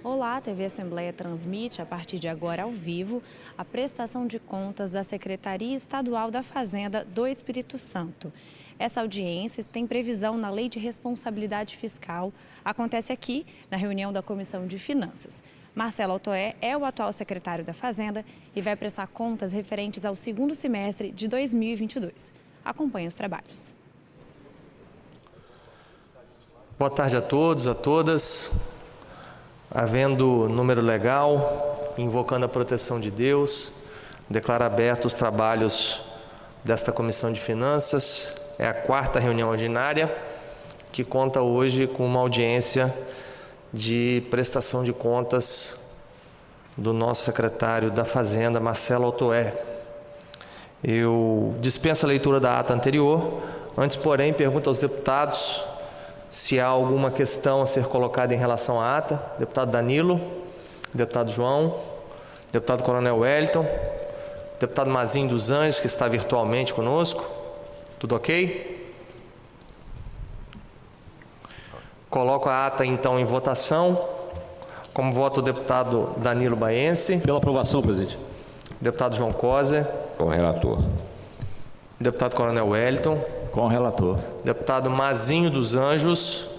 Olá, a TV Assembleia transmite, a partir de agora, ao vivo, a prestação de contas da Secretaria Estadual da Fazenda do Espírito Santo. Essa audiência tem previsão na Lei de Responsabilidade Fiscal, acontece aqui, na reunião da Comissão de Finanças. Marcelo Altoé é o atual secretário da Fazenda e vai prestar contas referentes ao segundo semestre de 2022. Acompanhe os trabalhos. Boa tarde a todos, a todas. Havendo número legal, invocando a proteção de Deus, declaro abertos os trabalhos desta Comissão de Finanças. É a quarta reunião ordinária, que conta hoje com uma audiência de prestação de contas do nosso secretário da Fazenda, Marcelo Altoé. Eu dispenso a leitura da ata anterior. Antes, porém, pergunto aos deputados se há alguma questão a ser colocada em relação à ata. Deputado Danilo, deputado João, deputado Coronel Wellington, deputado Mazinho dos Anjos, que está virtualmente conosco. Tudo ok? Coloco a ata, então, em votação. Como voto o deputado Danilo Baense. Pela aprovação, presidente. Deputado João Coser. Com o relator. Deputado Coronel Wellington. Com o relator. Deputado Mazinho dos Anjos.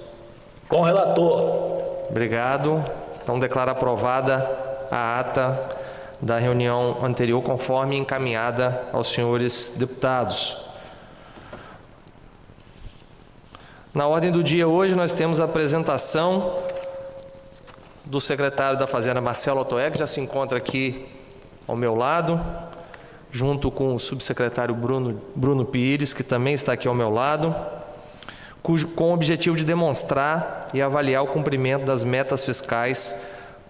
Com o relator. Obrigado. Então, declaro aprovada a ata da reunião anterior, conforme encaminhada aos senhores deputados. Na ordem do dia hoje, nós temos a apresentação do secretário da Fazenda, Marcelo Altoé, que já se encontra aqui ao meu lado, junto com o subsecretário Bruno Pires, que também está aqui ao meu lado, com o objetivo de demonstrar e avaliar o cumprimento das metas fiscais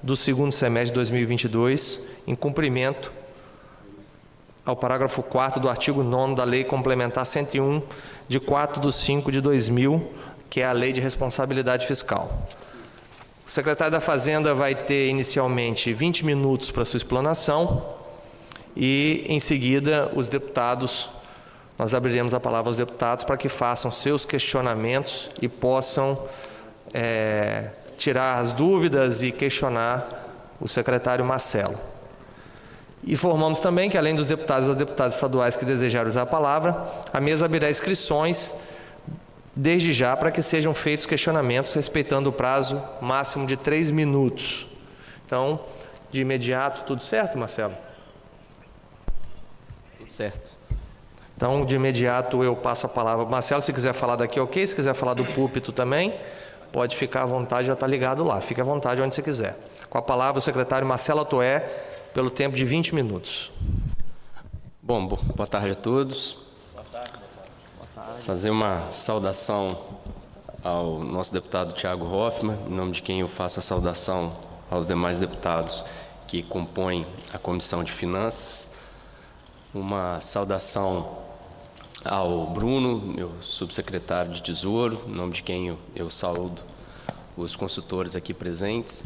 do segundo semestre de 2022, em cumprimento ao parágrafo 4º do artigo 9º da Lei Complementar 101, de 4/5/2000, que é a Lei de Responsabilidade Fiscal. O secretário da Fazenda vai ter inicialmente 20 minutos para sua explanação e, em seguida, os deputados, nós abriremos a palavra aos deputados para que façam seus questionamentos e possam tirar as dúvidas e questionar o secretário Marcelo. Informamos também que, além dos deputados e das deputadas estaduais que desejarem usar a palavra, a mesa abrirá inscrições desde já para que sejam feitos questionamentos respeitando o prazo máximo de 3 minutos. Então, de imediato, tudo certo, Marcelo? Tudo certo. Então, de imediato, eu passo a palavra. Marcelo, se quiser falar daqui, ok. Se quiser falar do púlpito também, pode ficar à vontade, já está ligado lá. Fique à vontade onde você quiser. Com a palavra, o secretário Marcelo Altoé, pelo tempo de 20 minutos. Bom, boa tarde a todos. Boa tarde. Fazer uma saudação ao nosso deputado Thiago Hoffmann, em nome de quem eu faço a saudação aos demais deputados que compõem a Comissão de Finanças. Uma saudação ao Bruno, meu subsecretário de Tesouro, em nome de quem eu saúdo os consultores aqui presentes.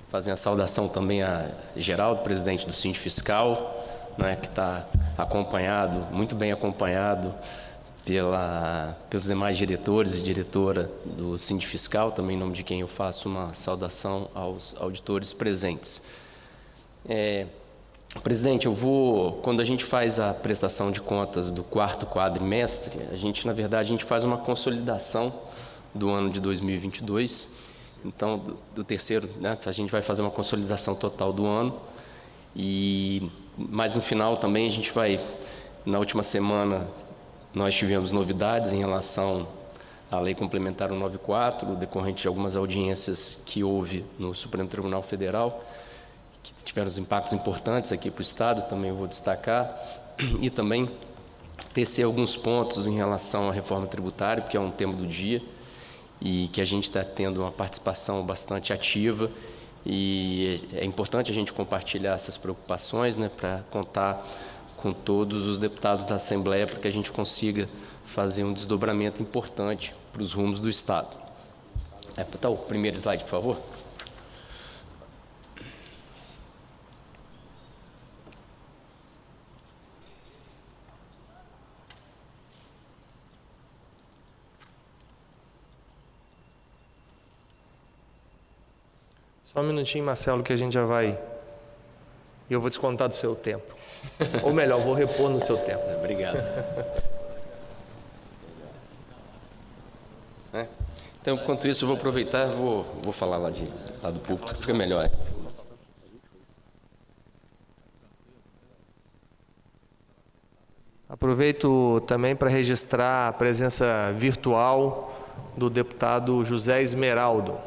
Fazer a saudação também a Geraldo, presidente do Síndico Fiscal, né, que está acompanhado, muito bem acompanhado pelos demais diretores e diretora do Síndico Fiscal, também em nome de quem eu faço uma saudação aos auditores presentes. Presidente, quando a gente faz a prestação de contas do quarto quadrimestre, na verdade, a gente faz uma consolidação do ano de 2022. Então, do terceiro, né, a gente vai fazer uma consolidação total do ano. Mas no final também a gente vai, na última semana, nós tivemos novidades em relação à Lei Complementar 194, decorrente de algumas audiências que houve no Supremo Tribunal Federal, que tiveram os impactos importantes aqui para o Estado, também eu vou destacar, e também tecer alguns pontos em relação à reforma tributária, porque é um tema do dia, e que a gente está tendo uma participação bastante ativa, e é importante a gente compartilhar essas preocupações, né, para contar com todos os deputados da Assembleia, para que a gente consiga fazer um desdobramento importante para os rumos do Estado. Tá o primeiro slide, por favor. Só um minutinho, Marcelo, que a gente já vai... E eu vou descontar do seu tempo. Ou melhor, vou repor no seu tempo. Obrigado. Então, enquanto isso, eu vou aproveitar e vou falar lá do púlpito, que fica melhor. Aproveito também para registrar a presença virtual do deputado José Esmeraldo.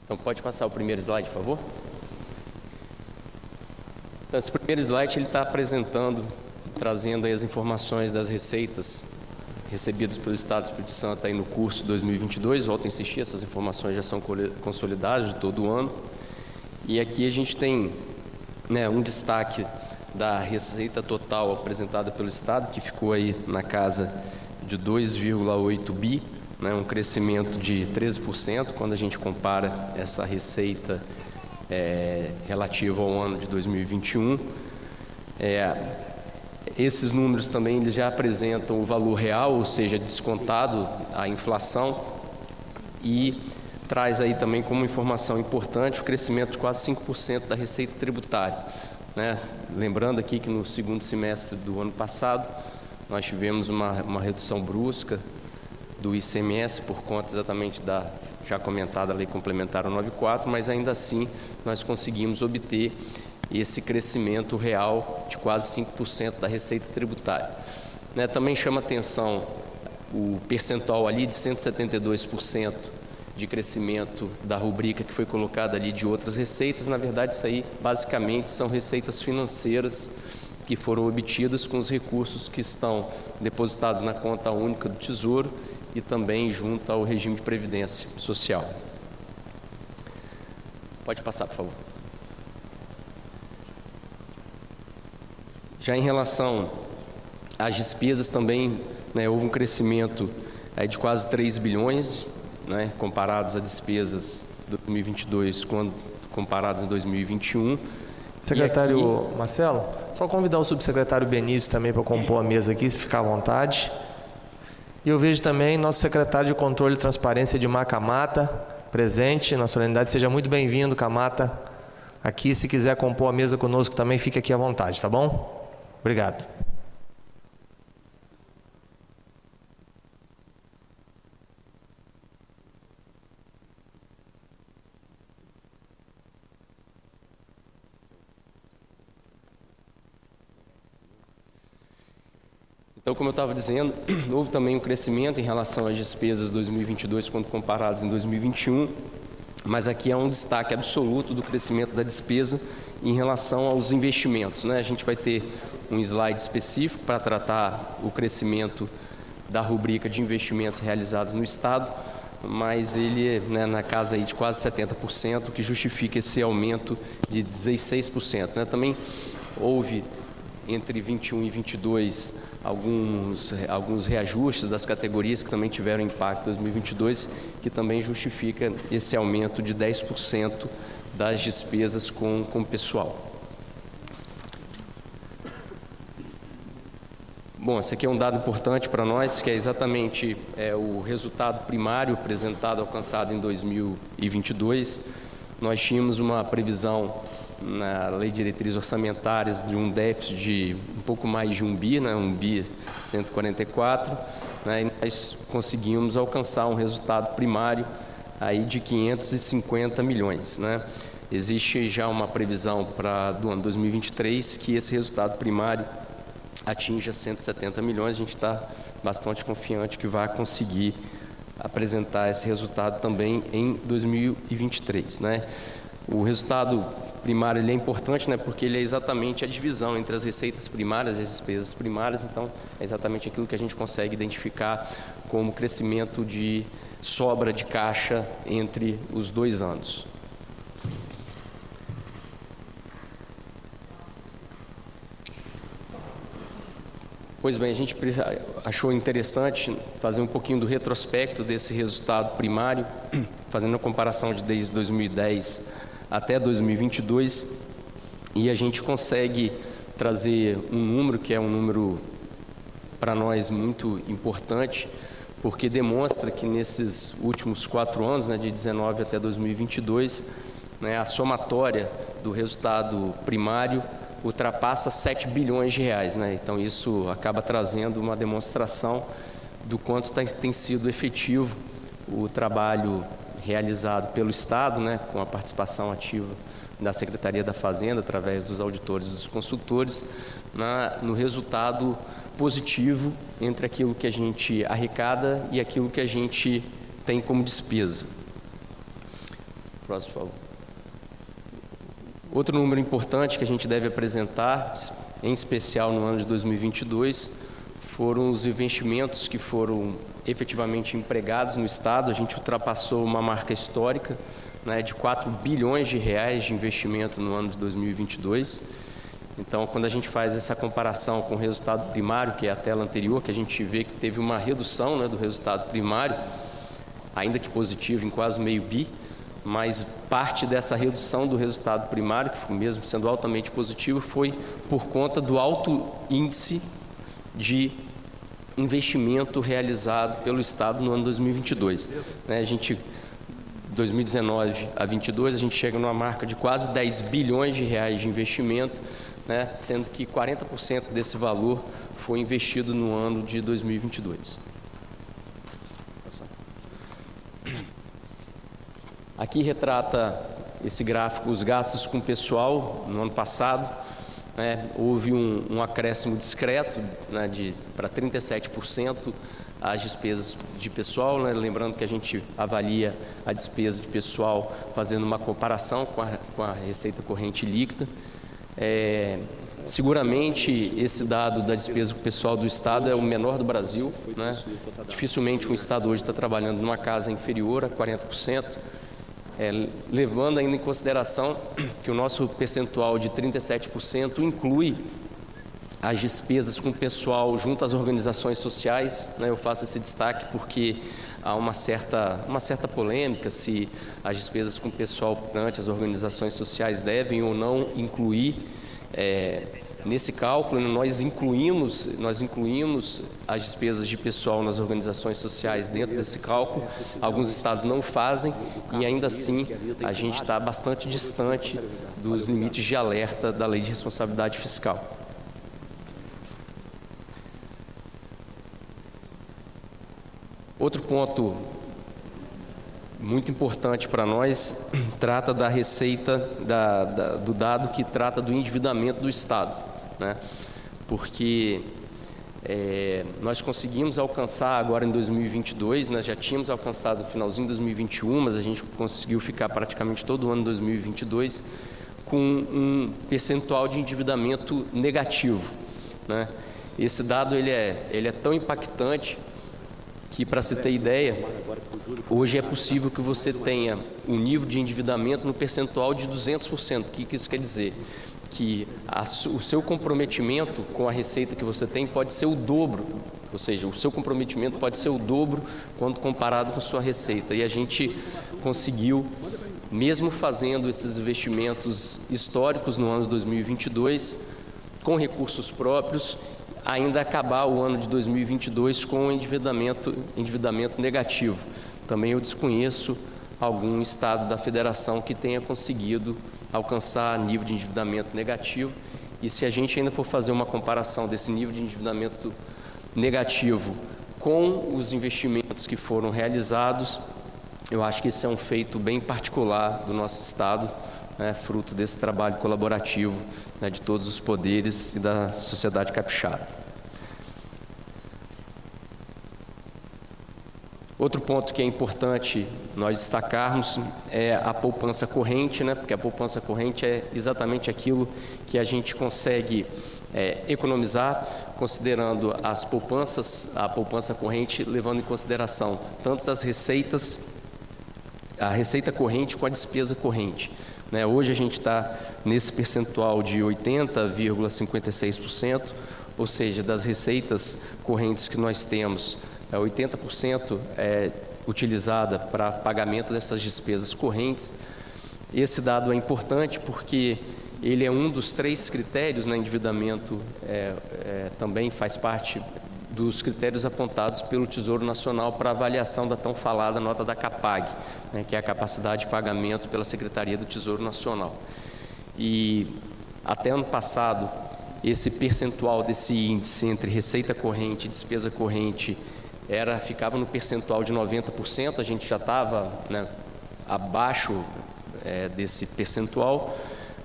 Então, pode passar o primeiro slide, por favor? Então, esse primeiro slide ele está apresentando, trazendo aí as informações das receitas recebidas pelo Estado do Espírito Santo aí no curso 2022. Volto a insistir, essas informações já são consolidadas de todo o ano. E aqui a gente tem, né, um destaque da receita total apresentada pelo Estado, que ficou aí na casa de 2,8 bi, né, um crescimento de 13% quando a gente compara essa receita relativa ao ano de 2021. Esses números também eles já apresentam o valor real, ou seja, descontado a inflação, e traz aí também como informação importante o crescimento de quase 5% da receita tributária, né? Lembrando aqui que no segundo semestre do ano passado nós tivemos uma redução brusca do ICMS por conta exatamente da já comentada Lei Complementar 94, mas ainda assim nós conseguimos obter esse crescimento real de quase 5% da receita tributária. Né, também chama atenção o percentual ali de 172% de crescimento da rubrica que foi colocada ali de outras receitas. Na verdade, isso aí basicamente são receitas financeiras que foram obtidas com os recursos que estão depositados na conta única do Tesouro e também junto ao regime de previdência social. Pode passar, por favor. Já em relação às despesas também, né, houve um crescimento de quase 3 bilhões, né, comparados a despesas de 2022 quando comparados em 2021. Secretário aqui... Marcelo, só convidar o subsecretário Benício também para compor a mesa aqui, se ficar à vontade. E eu vejo também nosso secretário de Controle e Transparência de Camata, presente na solenidade. Seja muito bem-vindo, Camata. Aqui, se quiser compor a mesa conosco também, fique aqui à vontade, tá bom? Obrigado. Então, como eu estava dizendo, houve também um crescimento em relação às despesas de 2022 quando comparadas em 2021, mas aqui há um destaque absoluto do crescimento da despesa em relação aos investimentos, né? A gente vai ter um slide específico para tratar o crescimento da rubrica de investimentos realizados no Estado, mas ele, né, na casa aí de quase 70%, que justifica esse aumento de 16%. Né? Também houve, entre 21 e 22, alguns reajustes das categorias que também tiveram impacto em 2022, que também justifica esse aumento de 10% das despesas com o pessoal. Bom, esse aqui é um dado importante para nós, que é exatamente o resultado primário apresentado, alcançado em 2022. Nós tínhamos uma previsão na Lei de Diretrizes Orçamentárias de um déficit de um pouco mais de 1 bi, né, 1 bi 144, né, e nós conseguimos alcançar um resultado primário aí de 550 milhões. Né. Existe já uma previsão do ano 2023 que esse resultado primário atinja 170 milhões, a gente está bastante confiante que vai conseguir apresentar esse resultado também em 2023. Né. O resultado primário ele é importante, né, porque ele é exatamente a divisão entre as receitas primárias e as despesas primárias, então é exatamente aquilo que a gente consegue identificar como crescimento de sobra de caixa entre os 2 anos. Pois bem, a gente achou interessante fazer um pouquinho do retrospecto desse resultado primário, fazendo a comparação de desde 2010 até 2022, e a gente consegue trazer um número que é um número para nós muito importante, porque demonstra que nesses últimos 4 anos, né, de 19 até 2022, né, a somatória do resultado primário ultrapassa 7 bilhões de reais, né? Então isso acaba trazendo uma demonstração do quanto tem sido efetivo o trabalho realizado pelo Estado, né, com a participação ativa da Secretaria da Fazenda, através dos auditores e dos consultores, no resultado positivo entre aquilo que a gente arrecada e aquilo que a gente tem como despesa. Próximo, por favor. Outro número importante que a gente deve apresentar, em especial no ano de 2022, foram os investimentos que foram efetivamente empregados no Estado. A gente ultrapassou uma marca histórica, né, de 4 bilhões de reais de investimento no ano de 2022. Então, quando a gente faz essa comparação com o resultado primário, que é a tela anterior, que a gente vê que teve uma redução, né, do resultado primário, ainda que positivo, em quase meio bi, mas parte dessa redução do resultado primário, que mesmo sendo altamente positivo, foi por conta do alto índice de investimento realizado pelo Estado no ano 2022. A gente, 2019 a 22, a gente chega numa marca de quase 10 bilhões de reais de investimento, né, sendo que 40% desse valor foi investido no ano de 2022. Aqui retrata esse gráfico os gastos com pessoal no ano passado. Houve um acréscimo discreto, né, para 37% as despesas de pessoal, né, lembrando que a gente avalia a despesa de pessoal fazendo uma comparação com a receita corrente líquida. Seguramente esse dado da despesa pessoal do Estado é o menor do Brasil, né? Dificilmente um Estado hoje está trabalhando numa casa inferior a 40%. Levando ainda em consideração que o nosso percentual de 37% inclui as despesas com pessoal junto às organizações sociais, né? Eu faço esse destaque porque há uma certa polêmica se as despesas com pessoal perante as organizações sociais devem ou não incluir nesse cálculo. Nós incluímos as despesas de pessoal nas organizações sociais dentro desse cálculo. Alguns estados não fazem e ainda assim a gente está bastante distante dos limites de alerta da Lei de Responsabilidade Fiscal. Outro ponto muito importante para nós trata da receita, do dado que trata do endividamento do Estado, né? Porque nós conseguimos alcançar agora em 2022, nós já tínhamos alcançado no finalzinho de 2021, mas a gente conseguiu ficar praticamente todo o ano de 2022 com um percentual de endividamento negativo, né? Esse dado ele é tão impactante que, para se ter ideia, hoje é possível que você tenha um nível de endividamento no percentual de 200%. O que isso quer dizer? Que o seu comprometimento com a receita que você tem pode ser o dobro, ou seja, o seu comprometimento pode ser o dobro quando comparado com sua receita. E a gente conseguiu, mesmo fazendo esses investimentos históricos no ano de 2022, com recursos próprios, ainda acabar o ano de 2022 com endividamento negativo. Também eu desconheço algum estado da federação que tenha conseguido alcançar nível de endividamento negativo. E se a gente ainda for fazer uma comparação desse nível de endividamento negativo com os investimentos que foram realizados, eu acho que isso é um feito bem particular do nosso estado, né, fruto desse trabalho colaborativo, né, de todos os poderes e da sociedade capixaba. Outro ponto que é importante nós destacarmos é a poupança corrente, né, porque a poupança corrente é exatamente aquilo que a gente consegue economizar, considerando a poupança corrente, levando em consideração tanto as receitas, a receita corrente com a despesa corrente. Hoje a gente está nesse percentual de 80,56%, ou seja, das receitas correntes que nós temos, 80% é utilizada para pagamento dessas despesas correntes. Esse dado é importante porque ele é um dos 3 critérios, né? Endividamento também faz parte dos critérios apontados pelo Tesouro Nacional para avaliação da tão falada nota da CAPAG, né? Que é a capacidade de pagamento pela Secretaria do Tesouro Nacional. E até ano passado, esse percentual desse índice entre receita corrente e despesa corrente ficava no percentual de 90%, a gente já estava, né, abaixo desse percentual,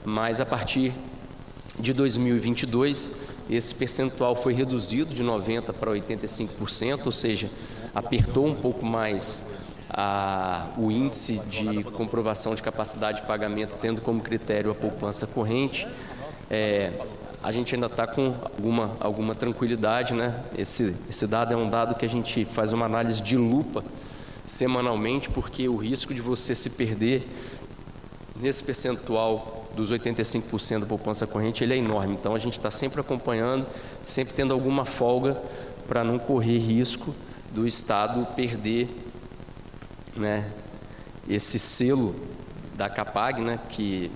mas a partir de 2022, esse percentual foi reduzido de 90% para 85%, ou seja, apertou um pouco mais o índice de comprovação de capacidade de pagamento, tendo como critério a poupança corrente. A gente ainda está com alguma tranquilidade, né? Esse dado é um dado que a gente faz uma análise de lupa semanalmente, porque o risco de você se perder nesse percentual dos 85% da poupança corrente, ele é enorme. Então, a gente está sempre acompanhando, sempre tendo alguma folga para não correr risco do Estado perder, né, esse selo da CAPAG, né, que,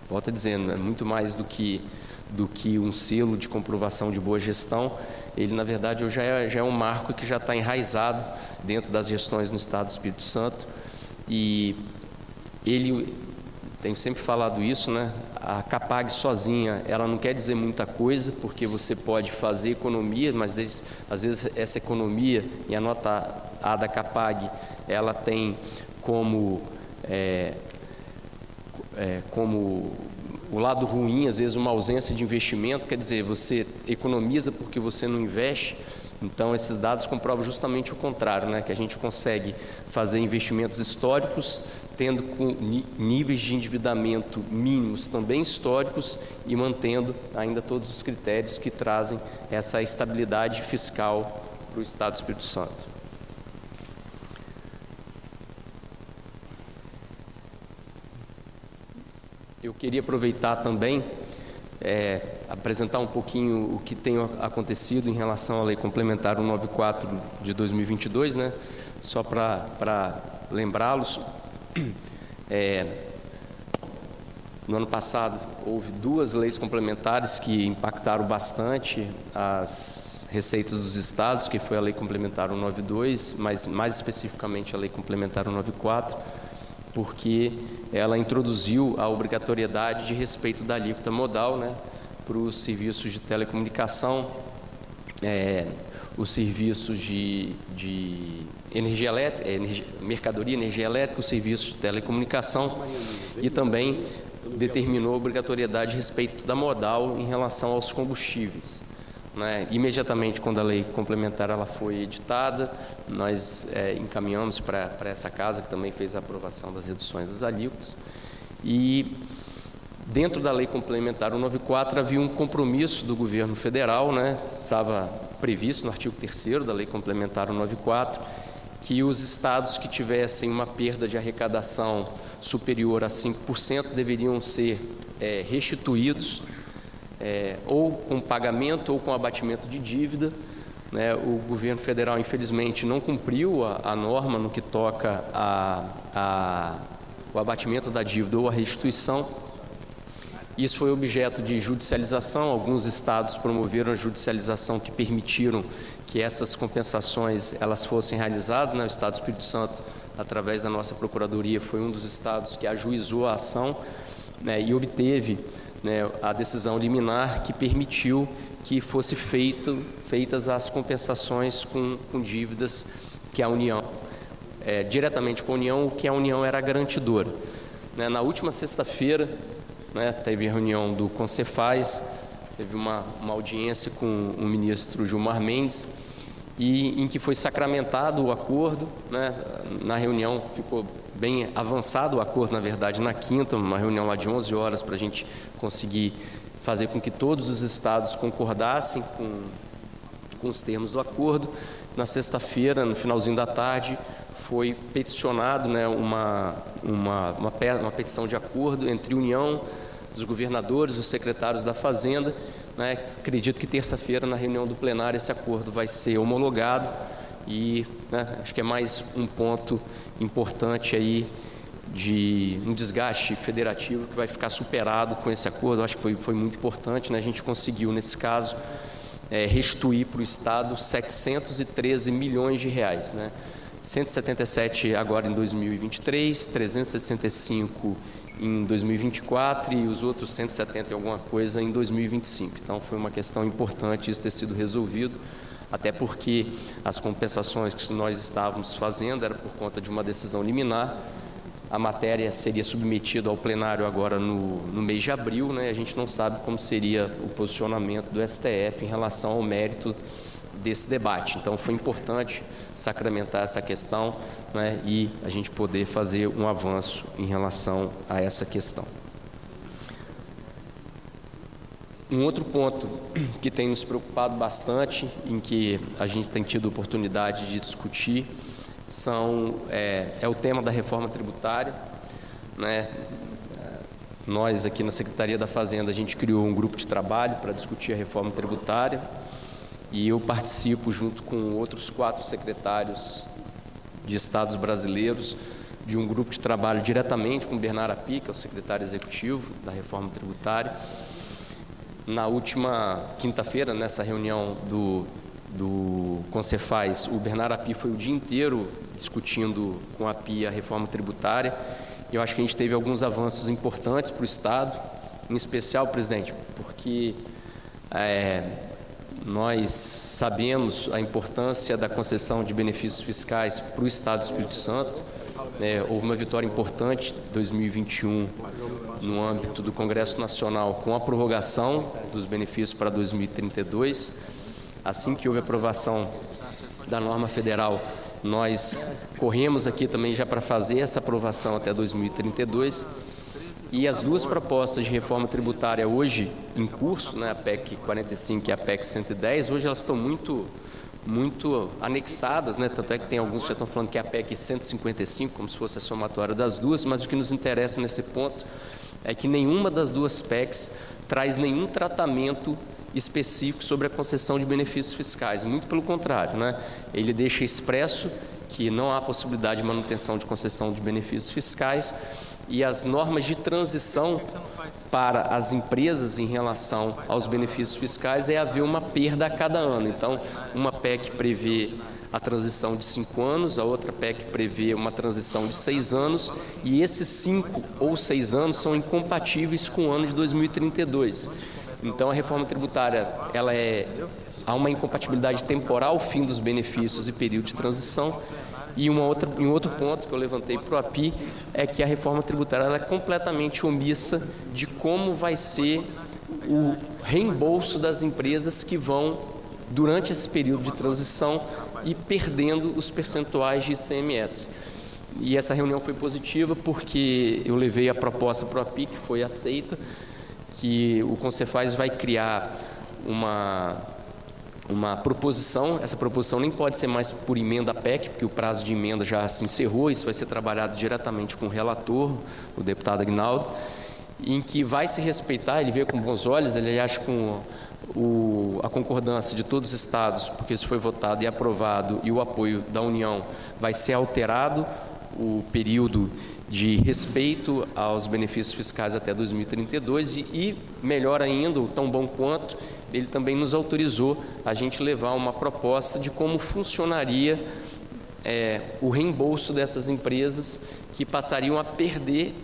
volto dizendo, é muito mais do que um selo de comprovação de boa gestão. Ele, na verdade, já é um marco que já está enraizado dentro das gestões no Estado do Espírito Santo. E ele, tenho sempre falado isso, né? A CAPAG sozinha, ela não quer dizer muita coisa, porque você pode fazer economia, mas às vezes essa economia, e a nota A da CAPAG, ela tem como o lado ruim, às vezes, uma ausência de investimento, quer dizer, você economiza porque você não investe. Então, esses dados comprovam justamente o contrário, né? Que a gente consegue fazer investimentos históricos, tendo com níveis de endividamento mínimos também históricos e mantendo ainda todos os critérios que trazem essa estabilidade fiscal para o Estado do Espírito Santo. Eu queria aproveitar também, apresentar um pouquinho o que tem acontecido em relação à Lei Complementar 194 de 2022, né? Só para lembrá-los, no ano passado houve 2 leis complementares que impactaram bastante as receitas dos estados, que foi a Lei Complementar 192, mas mais especificamente a Lei Complementar 194, porque ela introduziu a obrigatoriedade de respeito da alíquota modal, né, para os serviços de telecomunicação, os serviços de energia elétrica, mercadoria, energia elétrica, os serviços de telecomunicação, e também determinou a obrigatoriedade de respeito da modal em relação aos combustíveis, né? Imediatamente, quando a lei complementar ela foi editada, nós encaminhamos para essa casa, que também fez a aprovação das reduções das alíquotas, e dentro da lei complementar 194 havia um compromisso do governo federal, né? Estava previsto no artigo 3º da lei complementar 194, que os estados que tivessem uma perda de arrecadação superior a 5% deveriam ser restituídos, ou com pagamento ou com abatimento de dívida, né? O governo federal, infelizmente, não cumpriu a norma no que toca o abatimento da dívida ou a restituição. Isso foi objeto de judicialização. Alguns estados promoveram a judicialização que permitiram que essas compensações elas fossem realizadas, né? O Estado do Espírito Santo, através da nossa Procuradoria, foi um dos estados que ajuizou a ação, né? E obteve, né, a decisão liminar que permitiu que fosse feitas as compensações com dívidas que a União, diretamente com a União, o que a União era garantidora, né? Na última sexta-feira, né, teve a reunião do Concefaz, teve uma audiência com o ministro Gilmar Mendes, e em que foi sacramentado o acordo, né? Na reunião ficou bem avançado o acordo, na verdade, na quinta, uma reunião lá de 11 horas para a gente conseguir fazer com que todos os estados concordassem com os termos do acordo. Na sexta-feira, no finalzinho da tarde, foi peticionado, né, uma petição de acordo entre a União, os governadores, os secretários da Fazenda, né? Acredito que terça-feira, na reunião do plenário, esse acordo vai ser homologado e, né, acho que é mais um ponto importante aí de um desgaste federativo que vai ficar superado com esse acordo. Eu acho que foi muito importante, né? A gente conseguiu, nesse caso, restituir para o Estado 713 milhões de reais, né? 177 agora em 2023, 365 em 2024 e os outros 170 e alguma coisa em 2025. Então, foi uma questão importante isso ter sido resolvido, até porque as compensações que nós estávamos fazendo era por conta de uma decisão liminar. A matéria seria submetida ao plenário agora no mês de abril, né? A gente não sabe como seria o posicionamento do STF em relação ao mérito desse debate. Então, foi importante sacramentar essa questão, né, e a gente poder fazer um avanço em relação a essa questão. Um outro ponto que tem nos preocupado bastante, em que a gente tem tido oportunidade de discutir, é o tema da reforma tributária, né? Nós aqui na Secretaria da Fazenda, a gente criou um grupo de trabalho para discutir a reforma tributária e eu participo junto com outros 4 secretários de estados brasileiros de um grupo de trabalho diretamente com o Bernardo Api, que é o secretário executivo da reforma tributária. Na última quinta-feira, nessa reunião do Concefaz, o Bernardo Api foi o dia inteiro discutindo com a Api a reforma tributária. E eu acho que a gente teve alguns avanços importantes para o Estado, em especial, presidente, porque nós sabemos a importância da concessão de benefícios fiscais para o Estado do Espírito Santo. Houve uma vitória importante em 2021 no âmbito do Congresso Nacional com a prorrogação dos benefícios para 2032. Assim que houve a aprovação da norma federal, nós corremos aqui também já para fazer essa aprovação até 2032. E as 2 propostas de reforma tributária hoje em curso, né, a PEC 45 e a PEC 110, hoje elas estão muito anexadas, né? Tanto é que tem alguns que já estão falando que é a PEC 155, como se fosse a somatória das duas, mas o que nos interessa nesse ponto é que nenhuma das 2 PECs traz nenhum tratamento específico sobre a concessão de benefícios fiscais, muito pelo contrário, né? Ele deixa expresso que não há possibilidade de manutenção de concessão de benefícios fiscais e as normas de transição para as empresas em relação aos benefícios fiscais é haver uma perda a cada ano. Então, uma PEC prevê a transição de 5 anos, a outra PEC prevê uma transição de 6 anos, e esses 5 ou 6 anos são incompatíveis com o ano de 2032. Então, a reforma tributária, há uma incompatibilidade temporal, fim dos benefícios e período de transição. E um outro ponto que eu levantei para o API é que a reforma tributária ela é completamente omissa de como vai ser o reembolso das empresas que vão, durante esse período de transição, ir perdendo os percentuais de ICMS. E essa reunião foi positiva porque eu levei a proposta para o API, que foi aceita, que o Concefaz vai criar uma proposição. Essa proposição nem pode ser mais por emenda PEC, porque o prazo de emenda já se encerrou. Isso vai ser trabalhado diretamente com o relator, o deputado Aguinaldo, em que vai se respeitar, ele vê com bons olhos, ele acha com a concordância de todos os estados, porque isso foi votado e aprovado, e o apoio da União, vai ser alterado o período de respeito aos benefícios fiscais até 2032 e melhor ainda, tão bom quanto, ele também nos autorizou a gente levar uma proposta de como funcionaria o reembolso dessas empresas que passariam a perder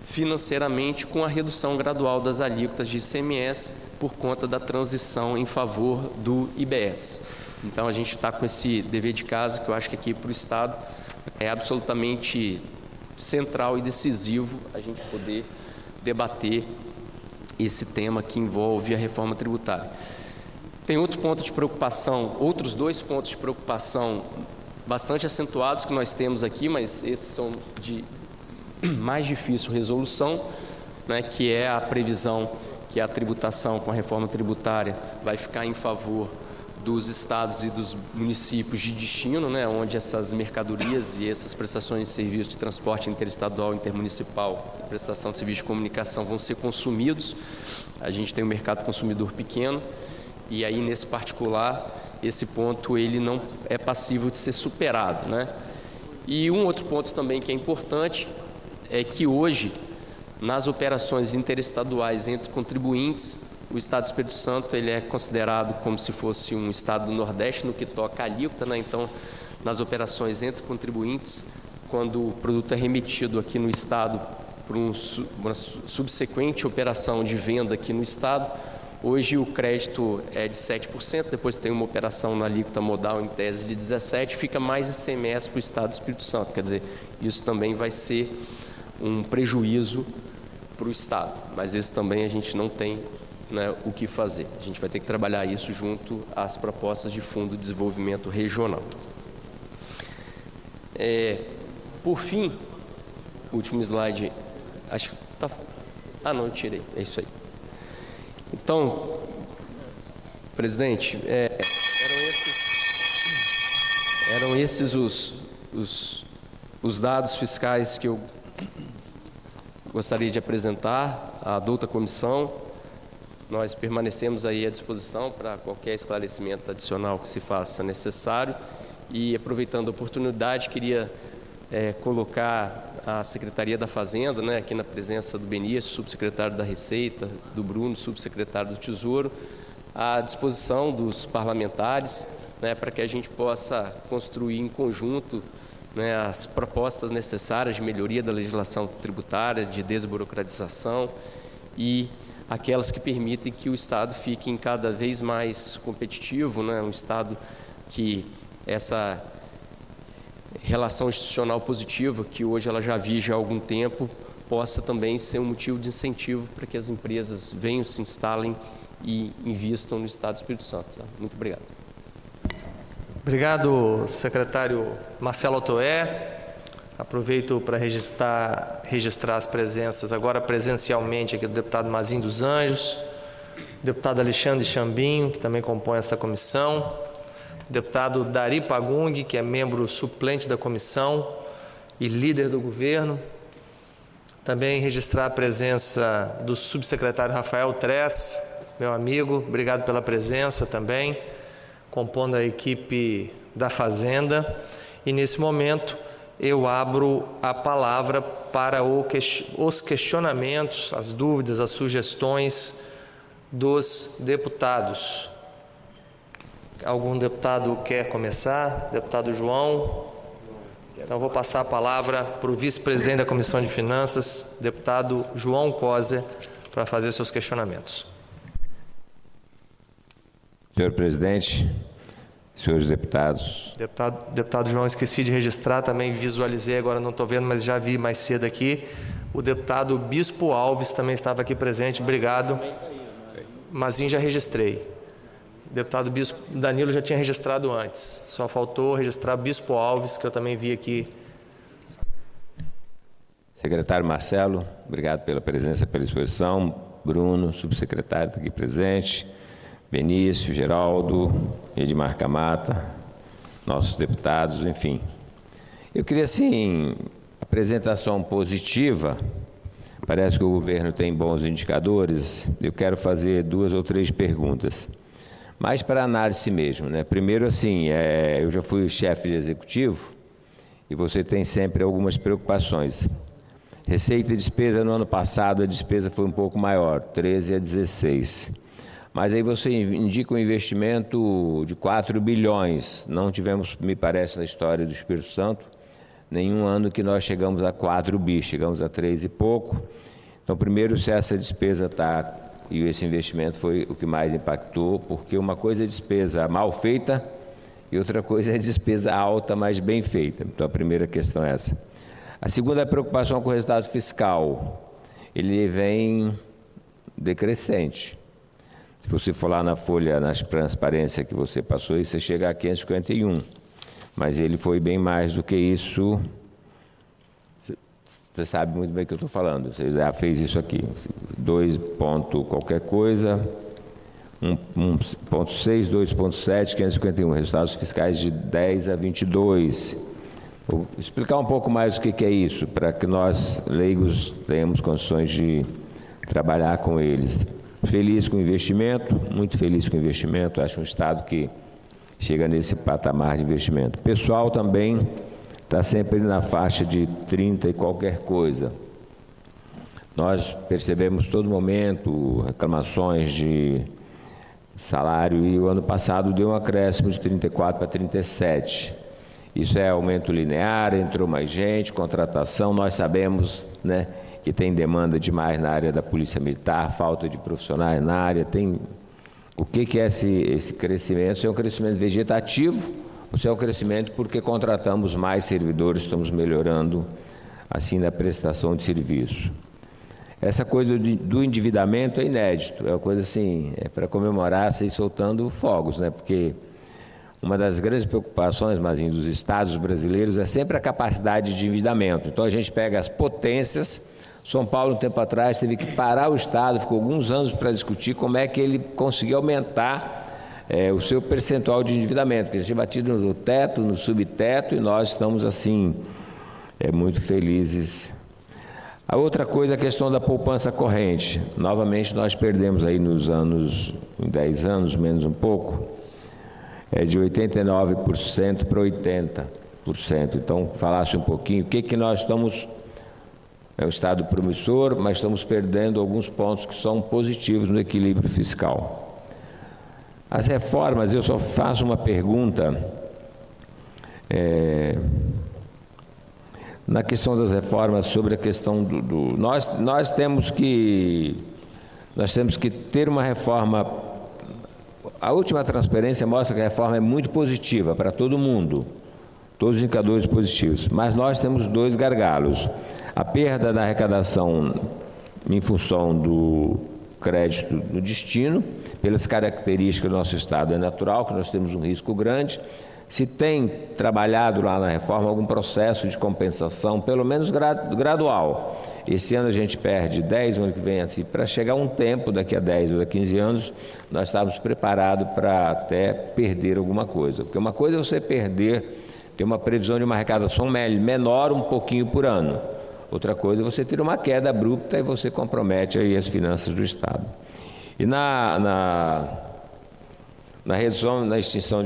financeiramente com a redução gradual das alíquotas de ICMS por conta da transição em favor do IBS. Então, a gente está com esse dever de casa que eu acho que aqui para o Estado é absolutamente central e decisivo a gente poder debater esse tema que envolve a reforma tributária. Tem outros 2 pontos de preocupação bastante acentuados que nós temos aqui, mas esses são de mais difícil resolução, né, que é a previsão que a tributação com a reforma tributária vai ficar em favor dos estados e dos municípios de destino, né, onde essas mercadorias e essas prestações de serviço de transporte interestadual, intermunicipal, prestação de serviço de comunicação vão ser consumidos. A gente tem um mercado consumidor pequeno e aí, nesse particular, esse ponto ele não é passível de ser superado, né? E um outro ponto também que é importante é que hoje, nas operações interestaduais entre contribuintes, o Estado do Espírito Santo ele é considerado como se fosse um Estado do Nordeste no que toca à alíquota, né? Então, nas operações entre contribuintes, quando o produto é remetido aqui no Estado por uma subsequente operação de venda aqui no Estado, hoje o crédito é de 7%, depois tem uma operação na alíquota modal em tese de 17%, fica mais ICMS para o Estado do Espírito Santo. Quer dizer, isso também vai ser um prejuízo para o Estado, mas esse também a gente não tem, né, o que fazer. A gente vai ter que trabalhar isso junto às propostas de Fundo de Desenvolvimento Regional. Por fim, último slide, acho que tá... Ah, não, eu tirei, é isso aí. Então, presidente, eram esses os dados fiscais que eu gostaria de apresentar à adulta comissão. Nós permanecemos aí à disposição para qualquer esclarecimento adicional que se faça necessário. E, aproveitando a oportunidade, queria colocar a Secretaria da Fazenda, né, aqui na presença do Benício, subsecretário da Receita, do Bruno, subsecretário do Tesouro, à disposição dos parlamentares, né, para que a gente possa construir em conjunto, né, as propostas necessárias de melhoria da legislação tributária, de desburocratização e aquelas que permitem que o Estado fique cada vez mais competitivo, né, um Estado que essa relação institucional positiva, que hoje ela já vige há algum tempo, possa também ser um motivo de incentivo para que as empresas venham, se instalem e invistam no Estado do Espírito Santo. Tá? Muito obrigado. Obrigado, secretário Marcelo Otoé. Aproveito para registrar as presenças agora presencialmente aqui do deputado Mazinho dos Anjos, deputado Alexandre Chambinho, que também compõe esta comissão, deputado Dari Pagung, que é membro suplente da comissão e líder do governo. Também registrar a presença do subsecretário Rafael Tress, meu amigo, obrigado pela presença também, compondo a equipe da Fazenda. E nesse momento eu abro a palavra para os questionamentos, as dúvidas, as sugestões dos deputados. Algum deputado quer começar? Deputado João? Então, vou passar a palavra para o vice-presidente da Comissão de Finanças, deputado João Coser, para fazer seus questionamentos. Senhor presidente, senhores deputados. Deputado João, esqueci de registrar, também visualizei, agora não estou vendo, mas já vi mais cedo aqui. O deputado Bispo Alves também estava aqui presente, obrigado. Mazinho já registrei. Deputado Bispo Danilo já tinha registrado antes, só faltou registrar Bispo Alves, que eu também vi aqui. Secretário Marcelo, obrigado pela presença, pela exposição. Bruno, subsecretário, está aqui presente. Benício, Geraldo, Edmar Camata, nossos deputados, enfim. Eu queria, sim, apresentação positiva. Parece que o governo tem bons indicadores. Eu quero fazer 2 ou 3 perguntas. Mas para análise mesmo, né? Primeiro, assim, eu já fui chefe de executivo e você tem sempre algumas preocupações. Receita e despesa no ano passado, a despesa foi um pouco maior, 13 a 16. Mas aí você indica um investimento de 4 bilhões. Não tivemos, me parece, na história do Espírito Santo, nenhum ano que nós chegamos a 4 bi, chegamos a 3 e pouco. Então, primeiro, se essa despesa está... E esse investimento foi o que mais impactou, porque uma coisa é despesa mal feita e outra coisa é despesa alta, mas bem feita. Então, a primeira questão é essa. A segunda é a preocupação com o resultado fiscal. Ele vem decrescente. Se você for lá na folha, na transparência que você passou, aí você chega a 551. Mas ele foi bem mais do que isso. Você sabe muito bem o que eu estou falando, você já fez isso aqui, 2 ponto qualquer coisa, 1.6, 2.7, 551, resultados fiscais de 10 a 22. Vou explicar um pouco mais o que é isso, para que nós, leigos, tenhamos condições de trabalhar com eles. Feliz com o investimento, muito feliz com o investimento, acho um Estado que chega nesse patamar de investimento. Pessoal também está sempre na faixa de 30 e qualquer coisa. Nós percebemos todo momento reclamações de salário e o ano passado deu um acréscimo de 34 para 37. Isso é aumento linear, entrou mais gente, contratação, nós sabemos, né, que tem demanda demais na área da Polícia Militar, falta de profissionais na área, tem... O que é esse crescimento? Se é um crescimento vegetativo ou se é um crescimento porque contratamos mais servidores, estamos melhorando, assim, na prestação de serviço. Essa coisa do endividamento é inédito, é uma coisa assim, é para comemorar, assim, soltando fogos, né? Porque uma das grandes preocupações, Mazinho, dos estados brasileiros é sempre a capacidade de endividamento. Então a gente pega as potências. São Paulo, um tempo atrás, teve que parar o estado, ficou alguns anos para discutir como é que ele conseguiu aumentar o seu percentual de endividamento, porque a gente tinha batido no teto, no subteto, e nós estamos, assim, muito felizes. A outra coisa é a questão da poupança corrente. Novamente, nós perdemos aí nos anos, em 10 anos, menos um pouco, de 89% para 80%. Então, falasse um pouquinho, o que nós estamos... É um estado promissor, mas estamos perdendo alguns pontos que são positivos no equilíbrio fiscal. As reformas, eu só faço uma pergunta. Na questão das reformas, sobre a questão nós temos que ter uma reforma. A última transparência mostra que a reforma é muito positiva para todo mundo, todos os indicadores positivos, mas nós temos 2 gargalos. A perda da arrecadação em função do crédito no destino, pelas características do nosso estado, é natural que nós temos um risco grande. Se tem trabalhado lá na reforma algum processo de compensação, pelo menos gradual. Esse ano a gente perde 10, o ano que vem, assim, para chegar um tempo, daqui a 10 ou a 15 anos, nós estávamos preparados para até perder alguma coisa. Porque uma coisa é você perder, ter uma previsão de uma arrecadação menor um pouquinho por ano. Outra coisa é você ter uma queda abrupta e você compromete aí as finanças do Estado. E na redução, na extinção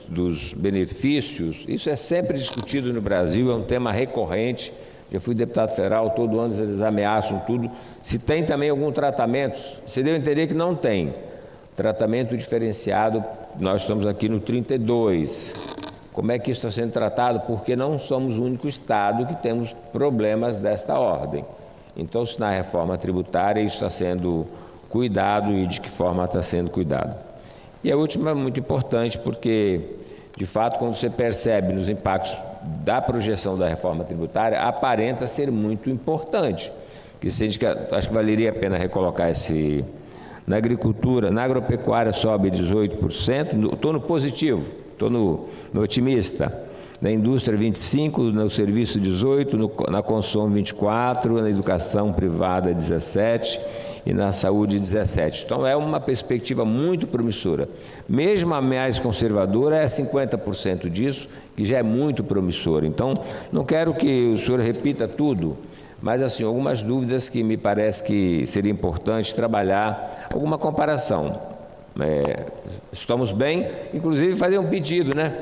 dos benefícios, isso é sempre discutido no Brasil, é um tema recorrente. Eu fui deputado federal, todo ano eles ameaçam tudo. Se tem também algum tratamento, você deve entender que não tem. Tratamento diferenciado, nós estamos aqui no 32. Como é que isso está sendo tratado? Porque não somos o único estado que temos problemas desta ordem. Então, se na reforma tributária isso está sendo cuidado e de que forma está sendo cuidado. E a última é muito importante porque, de fato, quando você percebe nos impactos da projeção da reforma tributária, aparenta ser muito importante. Acho que valeria a pena recolocar esse... Na agricultura, na agropecuária sobe 18%, estou no positivo, estou no otimista. Na indústria 25%, no serviço 18%, na consumo 24%, na educação privada 17% e na saúde 17%. Então é uma perspectiva muito promissora. Mesmo a mais conservadora é 50% disso, que já é muito promissora. Então não quero que o senhor repita tudo, mas assim, algumas dúvidas que me parece que seria importante trabalhar, alguma comparação. Estamos bem, inclusive fazer um pedido, né?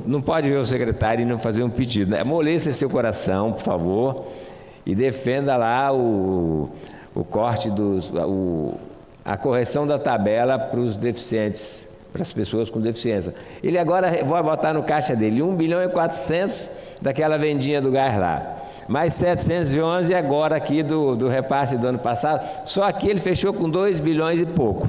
Não pode ver o secretário e não fazer um pedido, né? Amoleça seu coração, por favor, e defenda lá o corte a correção da tabela para os deficientes, para as pessoas com deficiência. Ele agora vai botar no caixa dele 1.400.000 daquela vendinha do gás lá. Mais 711 agora aqui do repasse do ano passado. Só aqui ele fechou com 2 bilhões e pouco.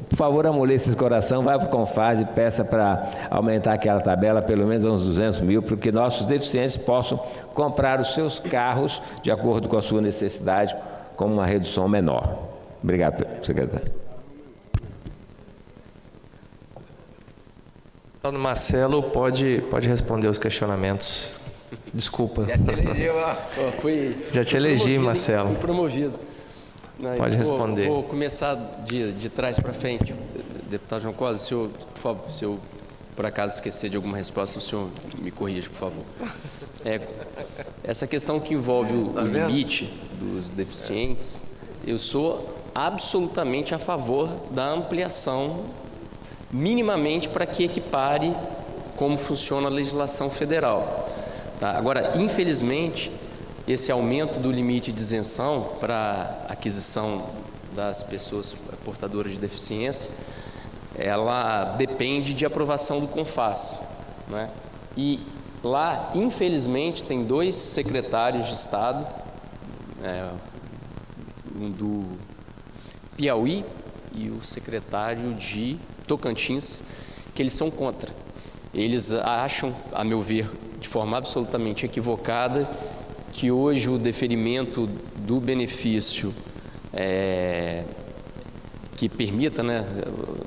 Por favor, amoleça esse coração, vai para o Confaz e peça para aumentar aquela tabela pelo menos a uns 200 mil, para que nossos deficientes possam comprar os seus carros de acordo com a sua necessidade, com uma redução menor. Obrigado, secretário. Deputado Marcelo, pode responder os questionamentos. Desculpa. Já te elegeu, Já te elegi, Marcelo. Fui promovido. Não, pode responder. Vou começar de trás para frente. Deputado João Cosa, se eu por acaso esquecer de alguma resposta, o senhor me corrija, por favor. Essa questão que envolve o limite dos deficientes, eu sou absolutamente a favor da ampliação, minimamente para que equipare como funciona a legislação federal. Tá? Agora, infelizmente, esse aumento do limite de isenção para aquisição das pessoas portadoras de deficiência, ela depende de aprovação do CONFAS, né? E lá, infelizmente, tem 2 secretários de Estado, um do Piauí e o secretário de Tocantins, que eles são contra. Eles acham, a meu ver, de forma absolutamente equivocada, que hoje o deferimento do benefício que permita, né,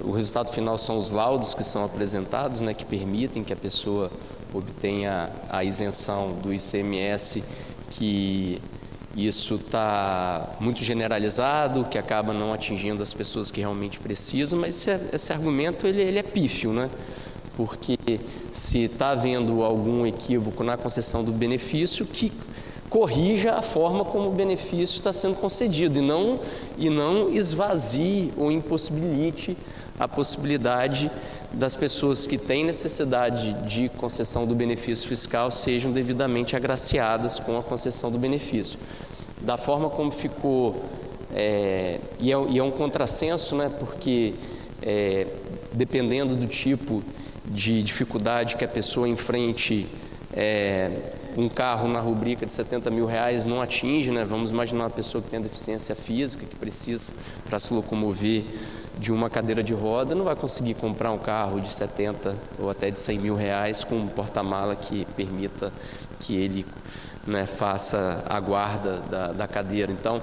o resultado final são os laudos que são apresentados, né, que permitem que a pessoa obtenha a isenção do ICMS, que isso está muito generalizado, que acaba não atingindo as pessoas que realmente precisam, mas esse argumento ele é pífio, né? Porque se está havendo algum equívoco na concessão do benefício, que corrija a forma como o benefício está sendo concedido e não esvazie ou impossibilite a possibilidade das pessoas que têm necessidade de concessão do benefício fiscal sejam devidamente agraciadas com a concessão do benefício. Da forma como ficou, e é um contrassenso, né, porque dependendo do tipo de dificuldade que a pessoa enfrente, um carro na rubrica de R$70 mil não atinge, né? Vamos imaginar uma pessoa que tem deficiência física, que precisa, para se locomover, de uma cadeira de roda, não vai conseguir comprar um carro de 70 ou até de 100 mil reais com um porta-mala que permita que ele, né, faça a guarda da cadeira. Então,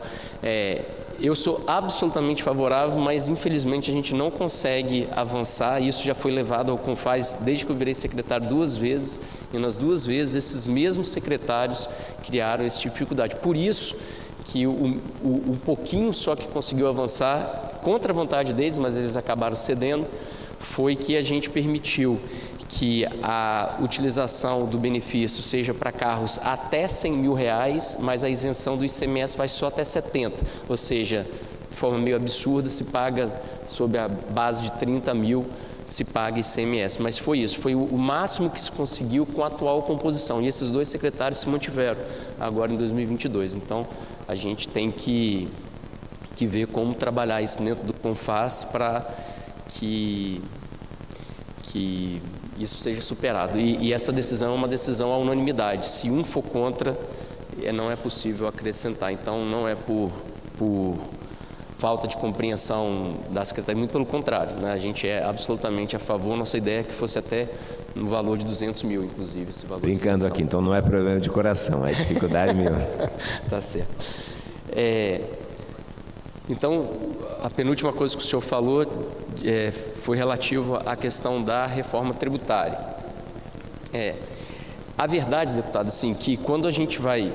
eu sou absolutamente favorável, mas infelizmente a gente não consegue avançar. Isso já foi levado ao CONFAS desde que eu virei secretário 2 vezes, e nas 2 vezes esses mesmos secretários criaram essa dificuldade. Por isso que o pouquinho só que conseguiu avançar, contra a vontade deles, mas eles acabaram cedendo, foi que a gente permitiu que a utilização do benefício seja para carros até R$100 mil, mas a isenção do ICMS vai só até 70, ou seja, de forma meio absurda, se paga sob a base de 30 mil, se paga ICMS, mas foi isso, foi o máximo que se conseguiu com a atual composição, e esses 2 secretários se mantiveram agora em 2022, então a gente tem que ver como trabalhar isso dentro do CONFAS para que isso seja superado. E essa decisão é uma decisão à unanimidade. Se um for contra, não é possível acrescentar. Então, não é por falta de compreensão da Secretaria, muito pelo contrário, né? A gente é absolutamente a favor. Nossa ideia é que fosse até no valor de 200 mil, inclusive, esse valor. Brincando aqui, então não é problema de coração, é dificuldade mesmo. Tá certo. Então, a penúltima coisa que o senhor falou foi relativo à questão da reforma tributária. A verdade, deputado, assim, que quando a gente vai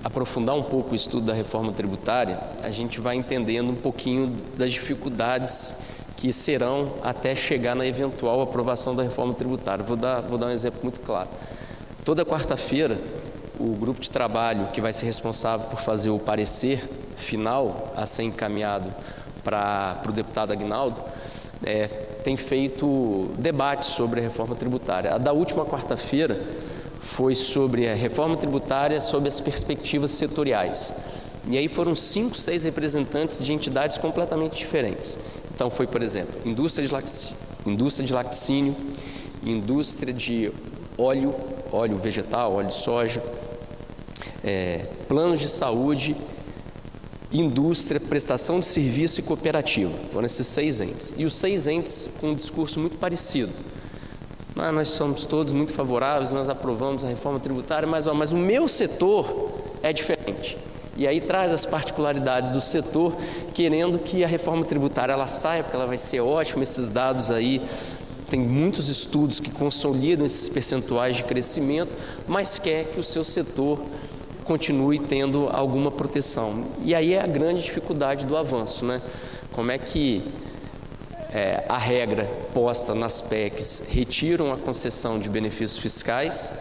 aprofundar um pouco o estudo da reforma tributária, a gente vai entendendo um pouquinho das dificuldades que serão até chegar na eventual aprovação da reforma tributária. Vou dar um exemplo muito claro. Toda quarta-feira, o grupo de trabalho que vai ser responsável por fazer o parecer final a ser encaminhado para o deputado Aguinaldo, tem feito debates sobre a reforma tributária. A da última quarta-feira foi sobre a reforma tributária sob as perspectivas setoriais. E aí foram 5, 6 representantes de entidades completamente diferentes. Então foi, por exemplo, indústria de laticínio, indústria de óleo vegetal, óleo de soja, planos de saúde, indústria, prestação de serviço e cooperativa. Foram esses 6 entes. E os 6 entes com um discurso muito parecido. Nós somos todos muito favoráveis, nós aprovamos a reforma tributária, mas o meu setor é diferente. E aí traz as particularidades do setor, querendo que a reforma tributária ela saia, porque ela vai ser ótima. Esses dados aí, tem muitos estudos que consolidam esses percentuais de crescimento, mas quer que o seu setor continue tendo alguma proteção. E aí é a grande dificuldade do avanço, né? Como é que a regra posta nas PECs retiram a concessão de benefícios fiscais,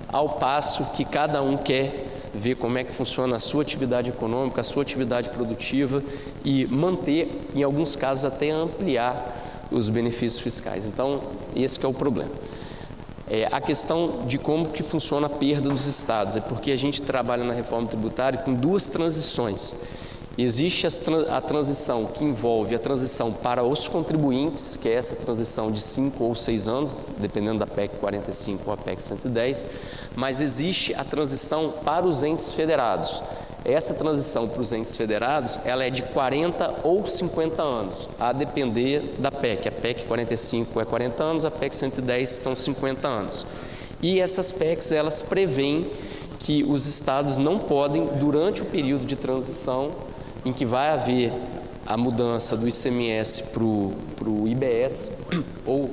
ao passo que cada um quer ver como é que funciona a sua atividade econômica, a sua atividade produtiva e manter, em alguns casos, até ampliar os benefícios fiscais. Então, esse que é o problema. A questão de como que funciona a perda dos estados, é porque a gente trabalha na reforma tributária com duas transições. Existe a transição que envolve a transição para os contribuintes, que é essa transição de 5 ou 6 anos, dependendo da PEC 45 ou a PEC 110, mas existe a transição para os entes federados. Essa transição para os entes federados, ela é de 40 ou 50 anos, a depender da PEC. A PEC 45 é 40 anos, a PEC 110 são 50 anos. E essas PECs, elas prevêem que os estados não podem, durante o período de transição, em que vai haver a mudança do ICMS para o IBS, ou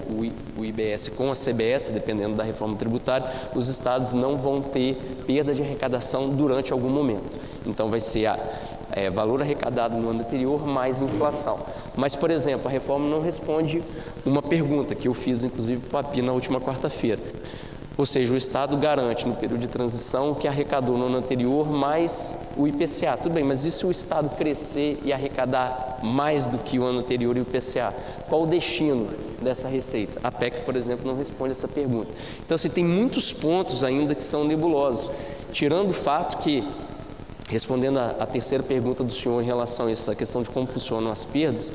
o IBS com a CBS, dependendo da reforma tributária, os estados não vão ter perda de arrecadação durante algum momento. Então, vai ser valor arrecadado no ano anterior mais inflação. Mas, por exemplo, a reforma não responde uma pergunta que eu fiz, inclusive, para o API na última quarta-feira. Ou seja, o Estado garante no período de transição o que arrecadou no ano anterior mais o IPCA. Tudo bem, mas e se o Estado crescer e arrecadar mais do que o ano anterior e o IPCA? Qual o destino dessa receita? A PEC, por exemplo, não responde essa pergunta. Então, assim, tem muitos pontos ainda que são nebulosos. Tirando o fato que, respondendo à terceira pergunta do senhor em relação a essa questão de como funcionam as perdas,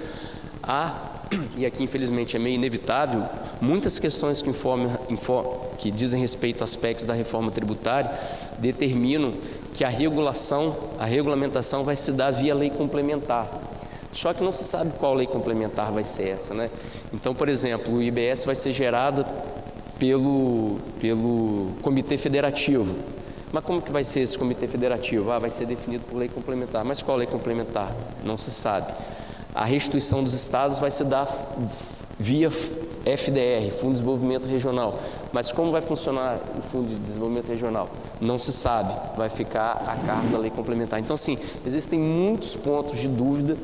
e aqui infelizmente é meio inevitável, muitas questões que dizem respeito às PECs da reforma tributária determinam que a regulamentação vai se dar via lei complementar. Só que não se sabe qual lei complementar vai ser essa, né? Então, por exemplo, o IBS vai ser gerado pelo Comitê Federativo. Mas como que vai ser esse Comitê Federativo? Vai ser definido por lei complementar. Mas qual lei complementar? Não se sabe. A restituição dos estados vai se dar via FDR, Fundo de Desenvolvimento Regional. Mas como vai funcionar o Fundo de Desenvolvimento Regional? Não se sabe, vai ficar a cargo da lei complementar. Então, assim, existem muitos pontos de dúvida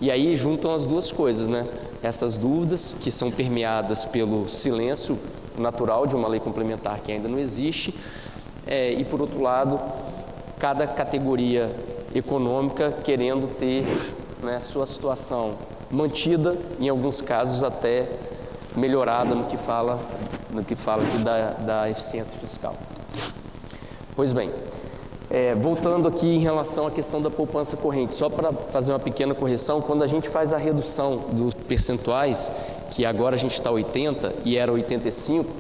e aí juntam as duas coisas, né? Essas dúvidas que são permeadas pelo silêncio natural de uma lei complementar que ainda não existe e, por outro lado, cada categoria econômica querendo ter sua situação mantida, em alguns casos até melhorada no que fala aqui da eficiência fiscal. Pois bem, voltando aqui em relação à questão da poupança corrente, só para fazer uma pequena correção, quando a gente faz a redução dos percentuais, que agora a gente está 80 e era 85,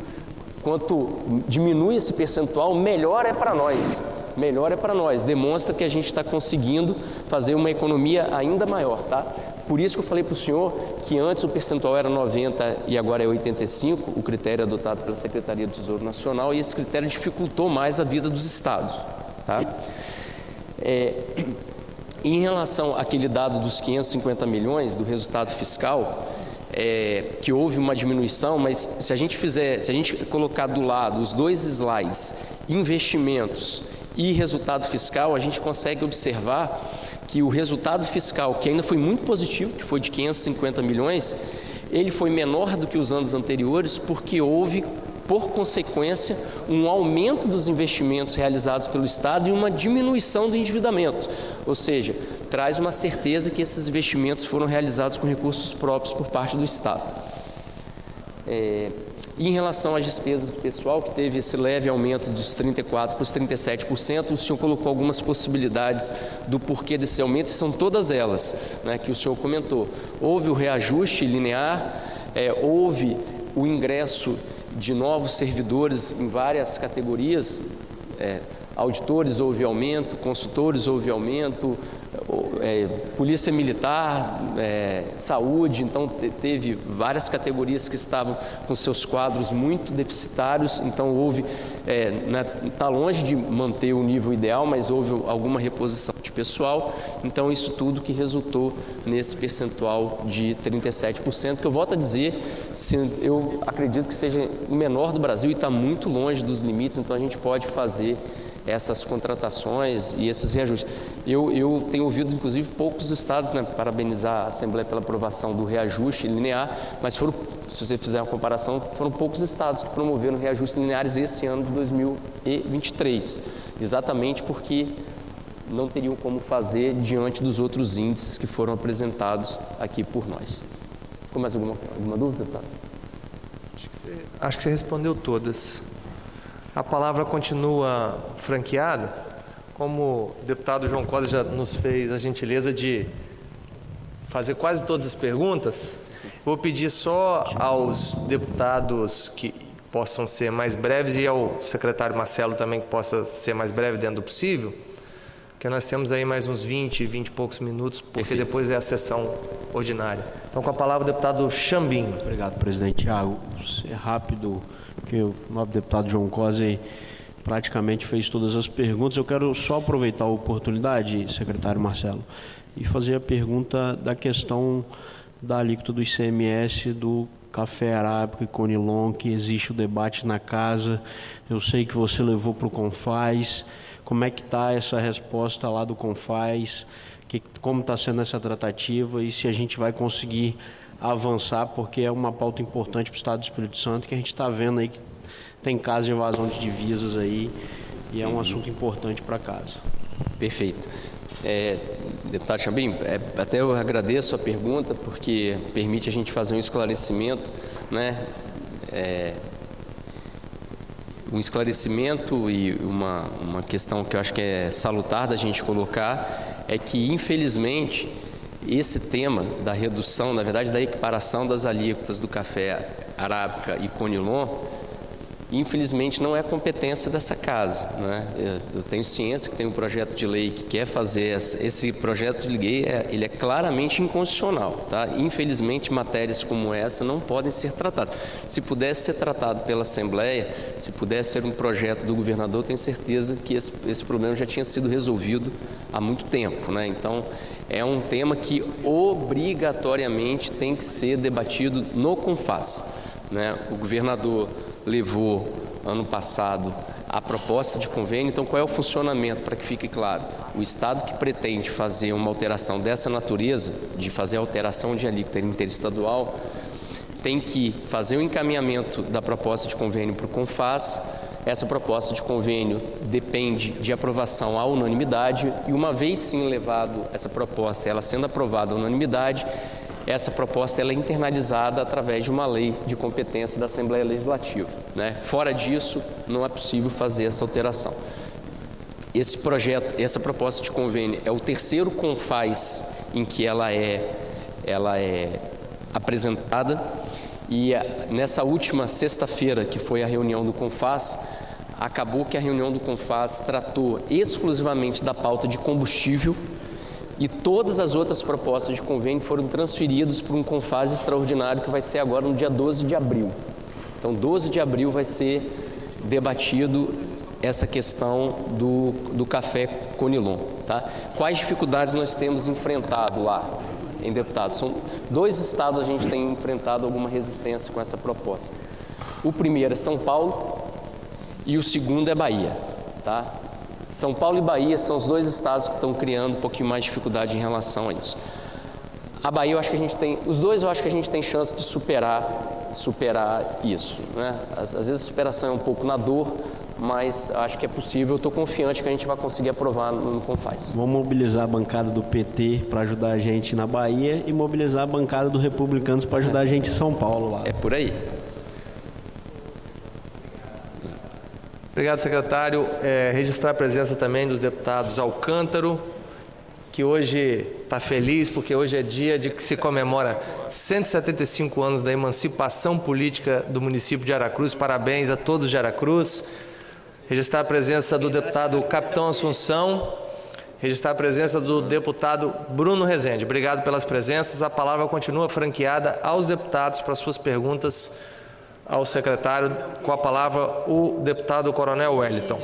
quanto diminui esse percentual, melhor é para nós. Melhor é para nós, demonstra que a gente está conseguindo fazer uma economia ainda maior, tá? Por isso que eu falei para o senhor que antes o percentual era 90 e agora é 85, o critério adotado pela Secretaria do Tesouro Nacional, e esse critério dificultou mais a vida dos estados, tá? Em relação àquele dado dos 550 milhões do resultado fiscal, que houve uma diminuição, mas se a gente colocar do lado os dois slides, investimentos e resultado fiscal, a gente consegue observar que o resultado fiscal, que ainda foi muito positivo, que foi de 550 milhões, ele foi menor do que os anos anteriores porque houve, por consequência, um aumento dos investimentos realizados pelo Estado e uma diminuição do endividamento, ou seja, traz uma certeza que esses investimentos foram realizados com recursos próprios por parte do Estado. E em relação às despesas do pessoal, que teve esse leve aumento dos 34% para os 37%, o senhor colocou algumas possibilidades do porquê desse aumento, e são todas elas, né, que o senhor comentou. Houve o reajuste linear, houve o ingresso de novos servidores em várias categorias, auditores houve aumento, consultores houve aumento, polícia militar, saúde, então teve várias categorias que estavam com seus quadros muito deficitários, então houve, está longe de manter o nível ideal, mas houve alguma reposição de pessoal, então isso tudo que resultou nesse percentual de 37%, que eu volto a dizer, eu acredito que seja o menor do Brasil e está muito longe dos limites, então a gente pode fazer essas contratações e esses reajustes. Eu tenho ouvido, inclusive, poucos estados, parabenizar a Assembleia pela aprovação do reajuste linear, mas se você fizer uma comparação, foram poucos estados que promoveram reajustes lineares esse ano de 2023, exatamente porque não teriam como fazer diante dos outros índices que foram apresentados aqui por nós. Ficou mais alguma dúvida, deputado? Acho que você respondeu todas. A palavra continua franqueada. Como o deputado João Costa já nos fez a gentileza de fazer quase todas as perguntas, vou pedir só aos deputados que possam ser mais breves e ao secretário Marcelo também que possa ser mais breve dentro do possível, porque nós temos aí mais uns 20 e poucos minutos, porque depois é a sessão ordinária. Então, com a palavra, o deputado Chambim. Obrigado, presidente Tiago. É rápido, porque o nobre deputado João Cosi praticamente fez todas as perguntas. Eu quero só aproveitar a oportunidade, secretário Marcelo, e fazer a pergunta da questão da alíquota do ICMS do café arábica e conilon, que existe o debate na casa. Eu sei que você levou para o Confaz. Como é que está essa resposta lá do Confaz? Como está sendo essa tratativa e se a gente vai conseguir avançar, porque é uma pauta importante para o Estado do Espírito Santo, que a gente está vendo aí que tem casos de evasão de divisas aí e é um assunto importante para casa. Perfeito. Deputado Chambim, até eu agradeço a pergunta, porque permite a gente fazer um esclarecimento, né? Um esclarecimento e uma questão que eu acho que é salutar da gente colocar é que, infelizmente, esse tema da redução, na verdade, da equiparação das alíquotas do café arábica e conilon, infelizmente não é competência dessa casa, né? Eu tenho ciência que tem um projeto de lei que quer fazer esse projeto de lei, ele é claramente inconstitucional, tá? Infelizmente matérias como essa não podem ser tratadas. Se pudesse ser tratado pela Assembleia, se pudesse ser um projeto do governador, tenho certeza que esse problema já tinha sido resolvido há muito tempo, né? Então é um tema que obrigatoriamente tem que ser debatido no Confaz, né? O governador levou ano passado a proposta de convênio. Então, qual é o funcionamento, para que fique claro? O Estado que pretende fazer uma alteração dessa natureza, de fazer alteração de alíquota interestadual, tem que fazer o encaminhamento da proposta de convênio para o Confaz. Essa proposta de convênio depende de aprovação à unanimidade e, uma vez sim levado essa proposta, ela sendo aprovada à unanimidade, essa proposta ela é internalizada através de uma lei de competência da Assembleia Legislativa, né? Fora disso, não é possível fazer essa alteração. Esse projeto, essa proposta de convênio é o terceiro Confaz em que ela é apresentada, e nessa última sexta-feira, que foi a reunião do Confaz, acabou que a reunião do Confaz tratou exclusivamente da pauta de combustível, e todas as outras propostas de convênio foram transferidas para um Confaz extraordinário que vai ser agora no dia 12 de abril. Então, 12 de abril vai ser debatido essa questão do café conilon, tá? Quais dificuldades nós temos enfrentado lá, em deputado? São 2 estados a gente tem enfrentado alguma resistência com essa proposta. O primeiro é São Paulo e o segundo é Bahia, tá? São Paulo e Bahia são os 2 estados que estão criando um pouquinho mais de dificuldade em relação a isso. A Bahia, eu acho que a gente tem, os dois eu acho que a gente tem chance de superar isso, né? Às vezes a superação é um pouco na dor, mas acho que é possível. Eu estou confiante que a gente vai conseguir aprovar no Confaz. Vamos mobilizar a bancada do PT para ajudar a gente na Bahia e mobilizar a bancada do Republicanos para ajudar a gente em São Paulo lá. É por aí. Obrigado, secretário. Registrar a presença também dos deputados Alcântaro, que hoje está feliz porque hoje é dia de que se comemora 175 anos da emancipação política do município de Aracruz. Parabéns a todos de Aracruz. Registrar a presença do deputado Capitão Assunção. Registrar a presença do deputado Bruno Rezende. Obrigado pelas presenças. A palavra continua franqueada aos deputados para suas perguntas ao secretário. Com a palavra, o deputado Coronel Wellington.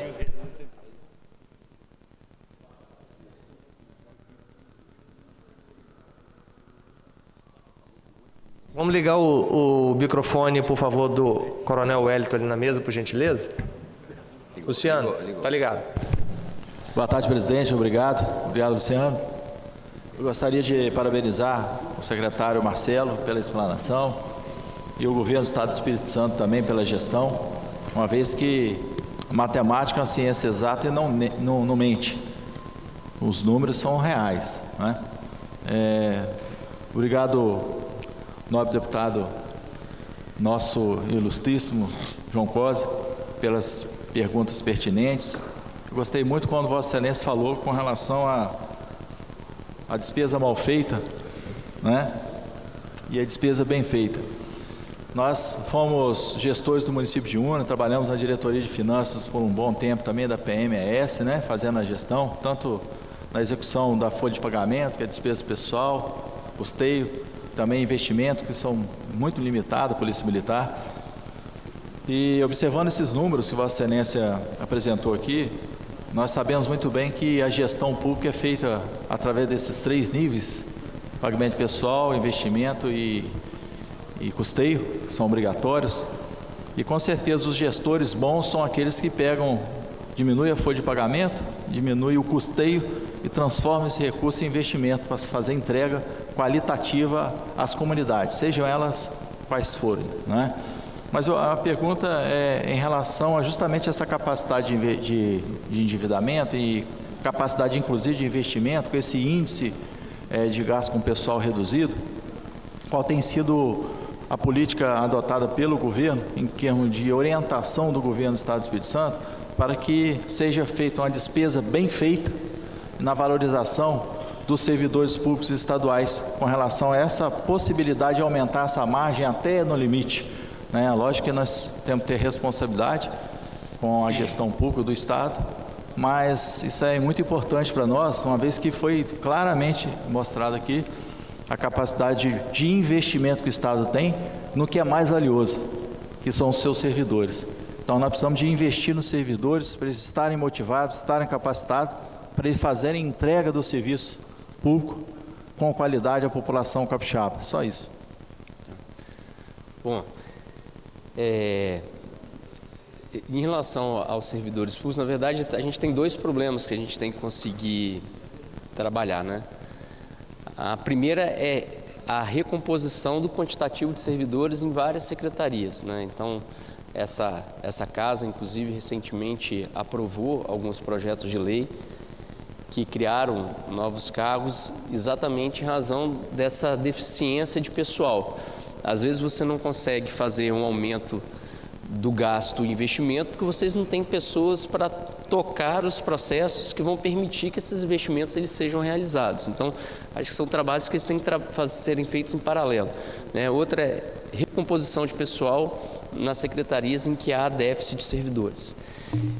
Vamos ligar o microfone, por favor, do Coronel Wellington ali na mesa, por gentileza. Luciano, tá ligado. Boa tarde, presidente. Obrigado. Obrigado, Luciano. Eu gostaria de parabenizar o secretário Marcelo pela explanação e o governo do Estado do Espírito Santo também pela gestão, uma vez que matemática é uma ciência exata e não mente. Os números são reais, né? Obrigado, nobre deputado nosso ilustríssimo João Cosa, pelas perguntas pertinentes. Eu gostei muito quando Vossa Excelência falou com relação à despesa mal feita, né? E a despesa bem feita. Nós fomos gestores do município de Una, trabalhamos na diretoria de finanças por um bom tempo também da PMES, né? Fazendo a gestão, tanto na execução da folha de pagamento, que é despesa pessoal, custeio, também investimentos que são muito limitados, Polícia Militar. E observando esses números que Vossa Excelência apresentou aqui, nós sabemos muito bem que a gestão pública é feita através desses 3 níveis: pagamento pessoal, investimento e custeio, que são obrigatórios. E com certeza os gestores bons são aqueles que diminuem a folha de pagamento, diminuem o custeio e transformam esse recurso em investimento para fazer entrega qualitativa às comunidades, sejam elas quais forem, né? Mas a pergunta é em relação a justamente essa capacidade de endividamento e capacidade inclusive de investimento, com esse índice de gasto com pessoal reduzido. Qual tem sido a política adotada pelo governo em termos de orientação do governo do Estado do Espírito Santo para que seja feita uma despesa bem feita na valorização dos servidores públicos estaduais com relação a essa possibilidade de aumentar essa margem até no limite, né? Lógico que nós temos que ter responsabilidade com a gestão pública do Estado, mas isso é muito importante para nós, uma vez que foi claramente mostrado aqui a capacidade de investimento que o Estado tem no que é mais valioso, que são os seus servidores. Então nós precisamos de investir nos servidores para eles estarem motivados, estarem capacitados, para eles fazerem entrega do serviço público com qualidade à população capixaba. Só isso. Bom, em relação aos servidores públicos, na verdade, a gente tem 2 problemas que a gente tem que conseguir trabalhar, né? A primeira é a recomposição do quantitativo de servidores em várias secretarias, né? Então, essa casa, inclusive, recentemente aprovou alguns projetos de lei que criaram novos cargos exatamente em razão dessa deficiência de pessoal. Às vezes você não consegue fazer um aumento do gasto e investimento porque vocês não têm pessoas para tocar os processos que vão permitir que esses investimentos eles sejam realizados. Então, acho que são trabalhos que eles têm que serem feitos em paralelo, né? Outra é recomposição de pessoal nas secretarias em que há déficit de servidores.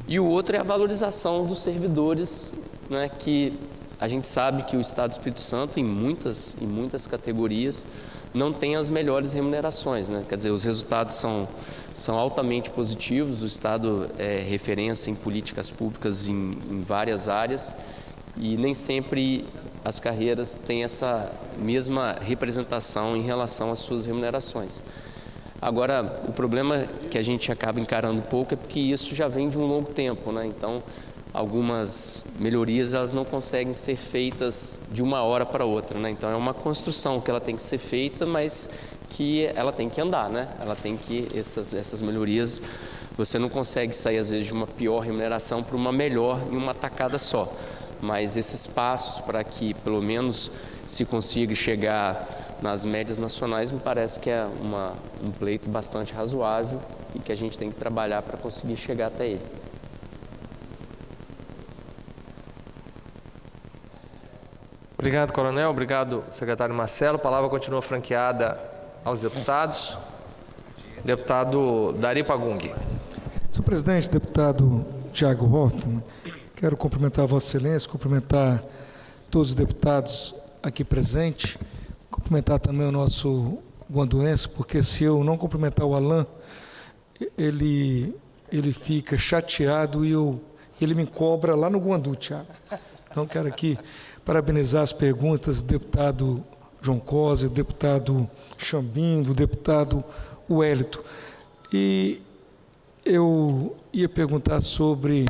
E o outro é a valorização dos servidores, né, que a gente sabe que o Estado do Espírito Santo, em muitas categorias, não tem as melhores remunerações, né? Quer dizer, os resultados são altamente positivos, o Estado é referência em políticas públicas em várias áreas e nem sempre as carreiras têm essa mesma representação em relação às suas remunerações. Agora, o problema que a gente acaba encarando pouco é porque isso já vem de um longo tempo, né? Então, algumas melhorias elas não conseguem ser feitas de uma hora para outra, né? Então é uma construção que ela tem que ser feita, mas que ela tem que andar, né? Ela tem que essas melhorias, você não consegue sair às vezes de uma pior remuneração para uma melhor em uma tacada só. Mas esses passos para que pelo menos se consiga chegar nas médias nacionais me parece que é um pleito bastante razoável e que a gente tem que trabalhar para conseguir chegar até ele. Obrigado, coronel. Obrigado, secretário Marcelo. A palavra continua franqueada aos deputados. Deputado Dari Pagung. Senhor presidente, deputado Thiago Hoffmann, quero cumprimentar a Vossa Excelência, cumprimentar todos os deputados aqui presentes, cumprimentar também o nosso guanduense, porque se eu não cumprimentar o Alain, ele fica chateado e ele me cobra lá no Guandu, Thiago. Então, quero aqui parabenizar as perguntas do deputado João Cosa, do deputado Chambim, do deputado Wellington. E eu ia perguntar sobre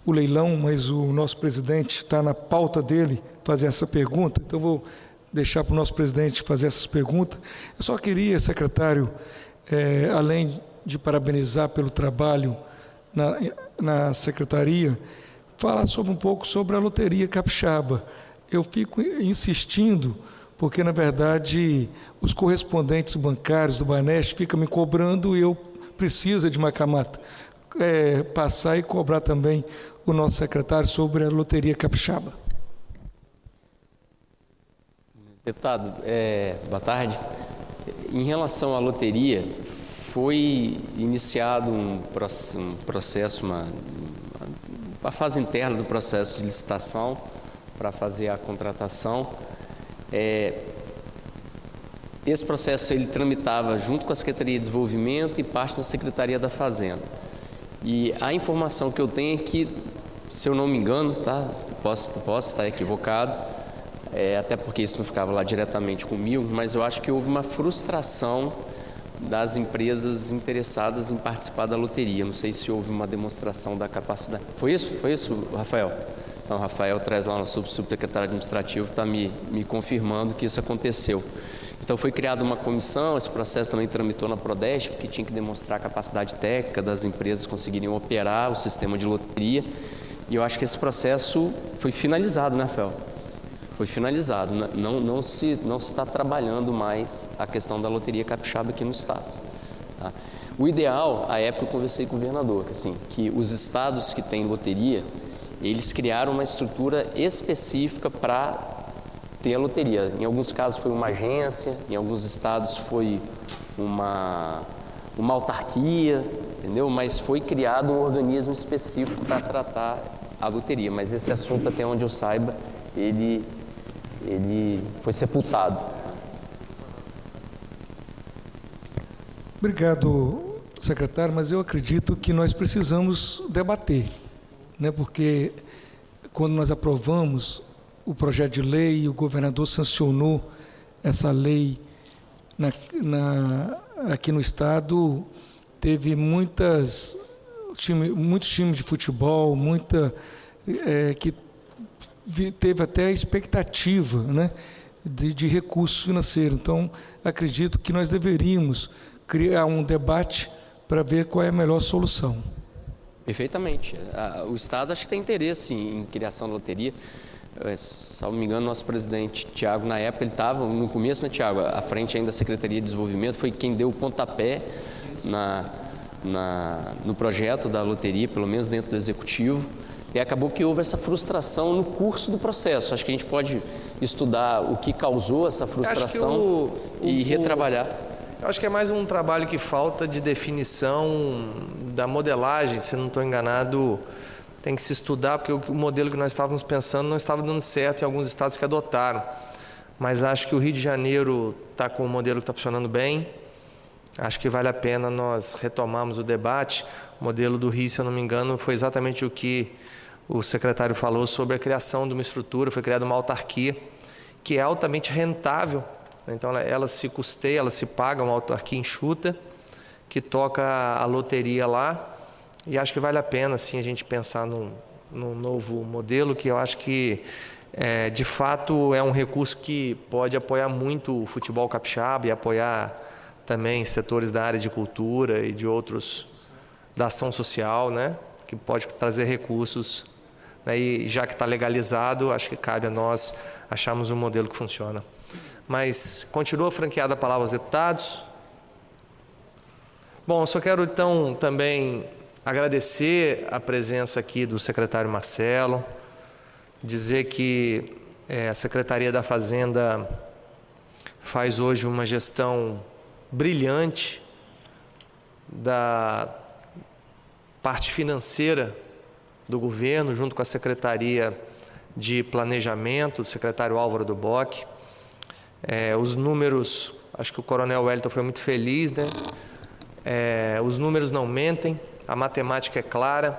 o leilão, mas o nosso presidente está na pauta dele fazer essa pergunta, então vou deixar para o nosso presidente fazer essas perguntas. Eu só queria, secretário, além de parabenizar pelo trabalho na secretaria, falar um pouco sobre a loteria capixaba. Eu fico insistindo porque, na verdade, os correspondentes bancários do Banesp ficam me cobrando e eu preciso de Marcamata passar e cobrar também o nosso secretário sobre a loteria capixaba. Deputado, boa tarde. Em relação à loteria, foi iniciado um processo, uma fase interna do processo de licitação para fazer a contratação. Esse processo ele tramitava junto com a Secretaria de Desenvolvimento e parte da Secretaria da Fazenda. E a informação que eu tenho é que, se eu não me engano, tá? Posso estar equivocado, até porque isso não ficava lá diretamente comigo, mas eu acho que houve uma frustração das empresas interessadas em participar da loteria. Não sei se houve uma demonstração da capacidade. Foi isso? Foi isso, Rafael? Então, o Rafael traz lá no subsecretário administrativo, está me confirmando que isso aconteceu. Então, foi criada uma comissão, esse processo também tramitou na Prodesp, porque tinha que demonstrar a capacidade técnica das empresas conseguirem operar o sistema de loteria. E eu acho que esse processo foi finalizado, né, Rafael? Foi finalizado. Não se está trabalhando mais a questão da loteria capixaba aqui no estado. Tá? O ideal, à época eu conversei com o governador, que os estados que têm loteria, eles criaram uma estrutura específica para ter a loteria. Em alguns casos foi uma agência, em alguns estados foi uma autarquia, entendeu? Mas foi criado um organismo específico para tratar a loteria. Mas esse assunto, até onde eu saiba, ele foi sepultado. Obrigado, secretário, mas eu acredito que nós precisamos debater, né? Porque quando nós aprovamos o projeto de lei, o governador sancionou essa lei aqui no estado, teve muitos times de futebol, que teve até expectativa, né, de recursos financeiros. Então, acredito que nós deveríamos criar um debate para ver qual é a melhor solução. Perfeitamente. O Estado acho que tem interesse em criação de loteria. Se não me engano, nosso presidente Tiago, na época, ele estava no começo, né, Tiago, à frente ainda da Secretaria de Desenvolvimento, foi quem deu o pontapé no projeto da loteria, pelo menos dentro do Executivo. E acabou que houve essa frustração no curso do processo. Acho que a gente pode estudar o que causou essa frustração e retrabalhar. Eu acho que é mais um trabalho que falta de definição da modelagem, se não estou enganado, tem que se estudar, porque o modelo que nós estávamos pensando não estava dando certo em alguns estados que adotaram. Mas acho que o Rio de Janeiro está com um modelo que está funcionando bem. Acho que vale a pena nós retomarmos o debate. O modelo do Rio, se eu não me engano, foi exatamente o que o secretário falou sobre a criação de uma estrutura, foi criada uma autarquia que é altamente rentável. Então, ela se custeia, ela se paga, uma autarquia enxuta, que toca a loteria lá. E acho que vale a pena, sim, a gente pensar num novo modelo, que eu acho que, de fato, é um recurso que pode apoiar muito o futebol capixaba e apoiar também setores da área de cultura e de outros, da ação social, né, que pode trazer recursos. Né, e já que está legalizado, acho que cabe a nós acharmos um modelo que funciona. Mas continua franqueada a palavra aos deputados. Bom, eu só quero então também agradecer a presença aqui do secretário Marcelo, dizer que a Secretaria da Fazenda faz hoje uma gestão brilhante da parte financeira do governo, junto com a Secretaria de Planejamento, o secretário Álvaro do Bock. Os números, acho que o coronel Wellington foi muito feliz, né? Os números não mentem, a matemática é clara,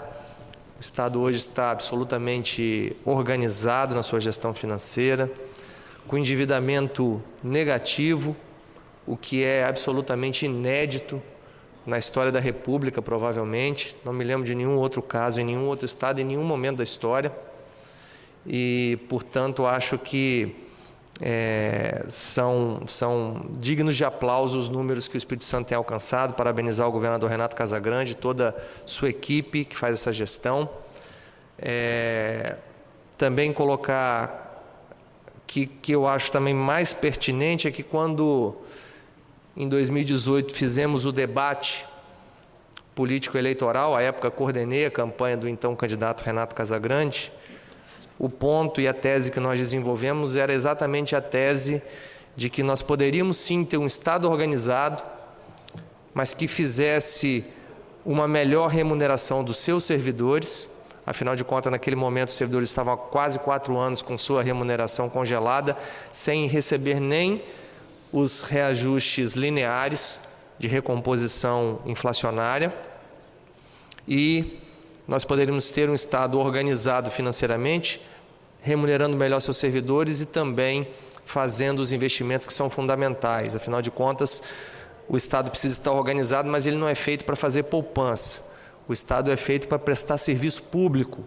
o Estado hoje está absolutamente organizado na sua gestão financeira, com endividamento negativo, o que é absolutamente inédito na história da República, provavelmente. Não me lembro de nenhum outro caso, em nenhum outro Estado, em nenhum momento da história. E, portanto, acho que são dignos de aplauso os números que o Espírito Santo tem alcançado. Parabenizar o governador Renato Casagrande e toda a sua equipe que faz essa gestão. Também colocar que eu acho também mais pertinente é que quando, em 2018, fizemos o debate político-eleitoral, à época coordenei a campanha do então candidato Renato Casagrande, o ponto e a tese que nós desenvolvemos era exatamente a tese de que nós poderíamos sim ter um Estado organizado, mas que fizesse uma melhor remuneração dos seus servidores. Afinal de contas, naquele momento, os servidores estavam há quase 4 anos com sua remuneração congelada, sem receber nem os reajustes lineares de recomposição inflacionária. E nós poderíamos ter um Estado organizado financeiramente, remunerando melhor seus servidores e também fazendo os investimentos que são fundamentais. Afinal de contas, o Estado precisa estar organizado, mas ele não é feito para fazer poupança. O Estado é feito para prestar serviço público.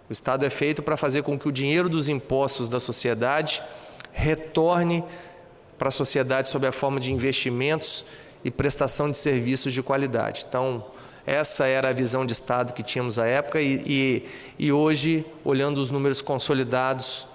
O Estado é feito para fazer com que o dinheiro dos impostos da sociedade retorne para a sociedade sob a forma de investimentos e prestação de serviços de qualidade. Então, essa era a visão de Estado que tínhamos à época e hoje, olhando os números consolidados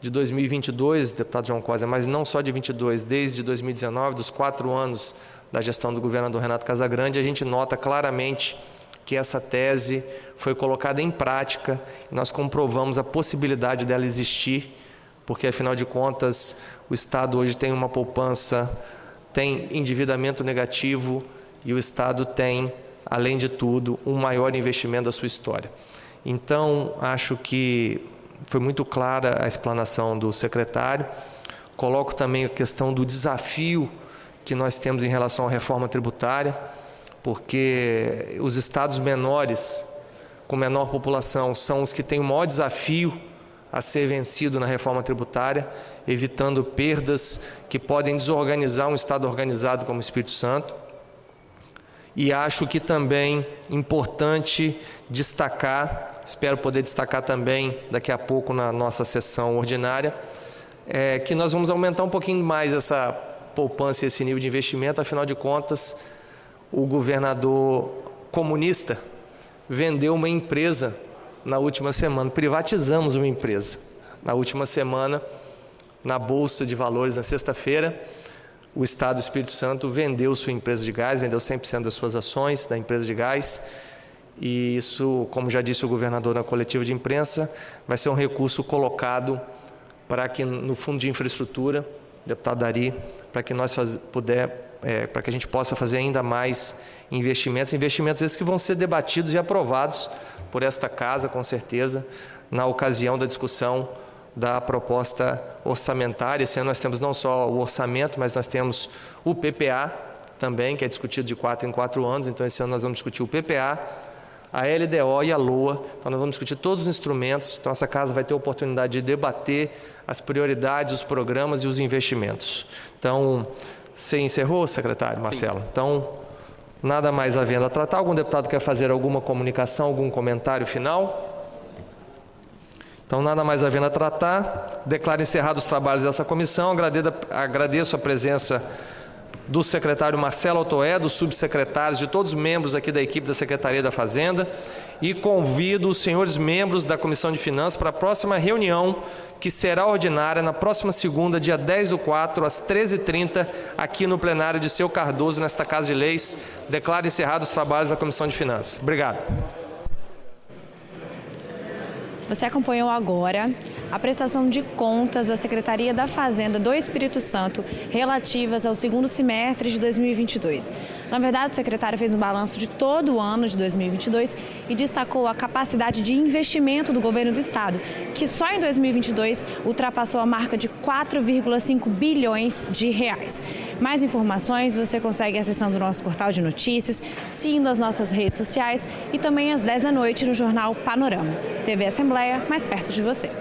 de 2022, deputado João Cosa, mas não só de 22, desde 2019, dos 4 anos da gestão do governador Renato Casagrande, a gente nota claramente que essa tese foi colocada em prática e nós comprovamos a possibilidade dela existir, porque, afinal de contas, o Estado hoje tem uma poupança, tem endividamento negativo e o Estado tem, além de tudo, um maior investimento da sua história. Então, acho que foi muito clara a explanação do secretário. Coloco também a questão do desafio que nós temos em relação à reforma tributária, porque os estados menores, com menor população, são os que têm o maior desafio a ser vencido na reforma tributária, evitando perdas que podem desorganizar um estado organizado como o Espírito Santo. E acho que também importante destacar, espero poder destacar também daqui a pouco na nossa sessão ordinária, que nós vamos aumentar um pouquinho mais essa poupança e esse nível de investimento. Afinal de contas, o governador comunista vendeu uma empresa na última semana, privatizamos uma empresa. Na última semana, na Bolsa de Valores, na sexta-feira, o Estado do Espírito Santo vendeu sua empresa de gás, vendeu 100% das suas ações da empresa de gás, e isso, como já disse o governador na coletiva de imprensa, vai ser um recurso colocado para que no Fundo de Infraestrutura, deputado Dari, para que nós para que a gente possa fazer ainda mais investimentos esses que vão ser debatidos e aprovados por esta casa, com certeza, na ocasião da discussão da proposta orçamentária. Esse ano nós temos não só o orçamento, mas nós temos o PPA também, que é discutido de 4 em 4 anos. Então, esse ano nós vamos discutir o PPA, a LDO e a LOA. Então, nós vamos discutir todos os instrumentos. Então, essa casa vai ter a oportunidade de debater as prioridades, os programas e os investimentos. Então, você encerrou, secretário Marcelo? Sim. Então, nada mais havendo a tratar. Algum deputado quer fazer alguma comunicação, algum comentário final? Então, nada mais havendo a tratar, declaro encerrados os trabalhos dessa comissão. Agradeço a presença do secretário Marcelo Otoé, dos subsecretários, de todos os membros aqui da equipe da Secretaria da Fazenda, e convido os senhores membros da Comissão de Finanças para a próxima reunião, que será ordinária na próxima segunda, dia 10/4, às 13h30, aqui no plenário de Seu Cardoso, nesta Casa de Leis. Declaro encerrados os trabalhos da Comissão de Finanças. Obrigado. Você acompanhou agora a prestação de contas da Secretaria da Fazenda do Espírito Santo relativas ao segundo semestre de 2022. Na verdade, o secretário fez um balanço de todo o ano de 2022 e destacou a capacidade de investimento do governo do estado, que só em 2022 ultrapassou a marca de 4,5 bilhões de reais. Mais informações você consegue acessando o nosso portal de notícias, seguindo as nossas redes sociais e também às 10 da noite no jornal Panorama. TV Assembleia, mais perto de você.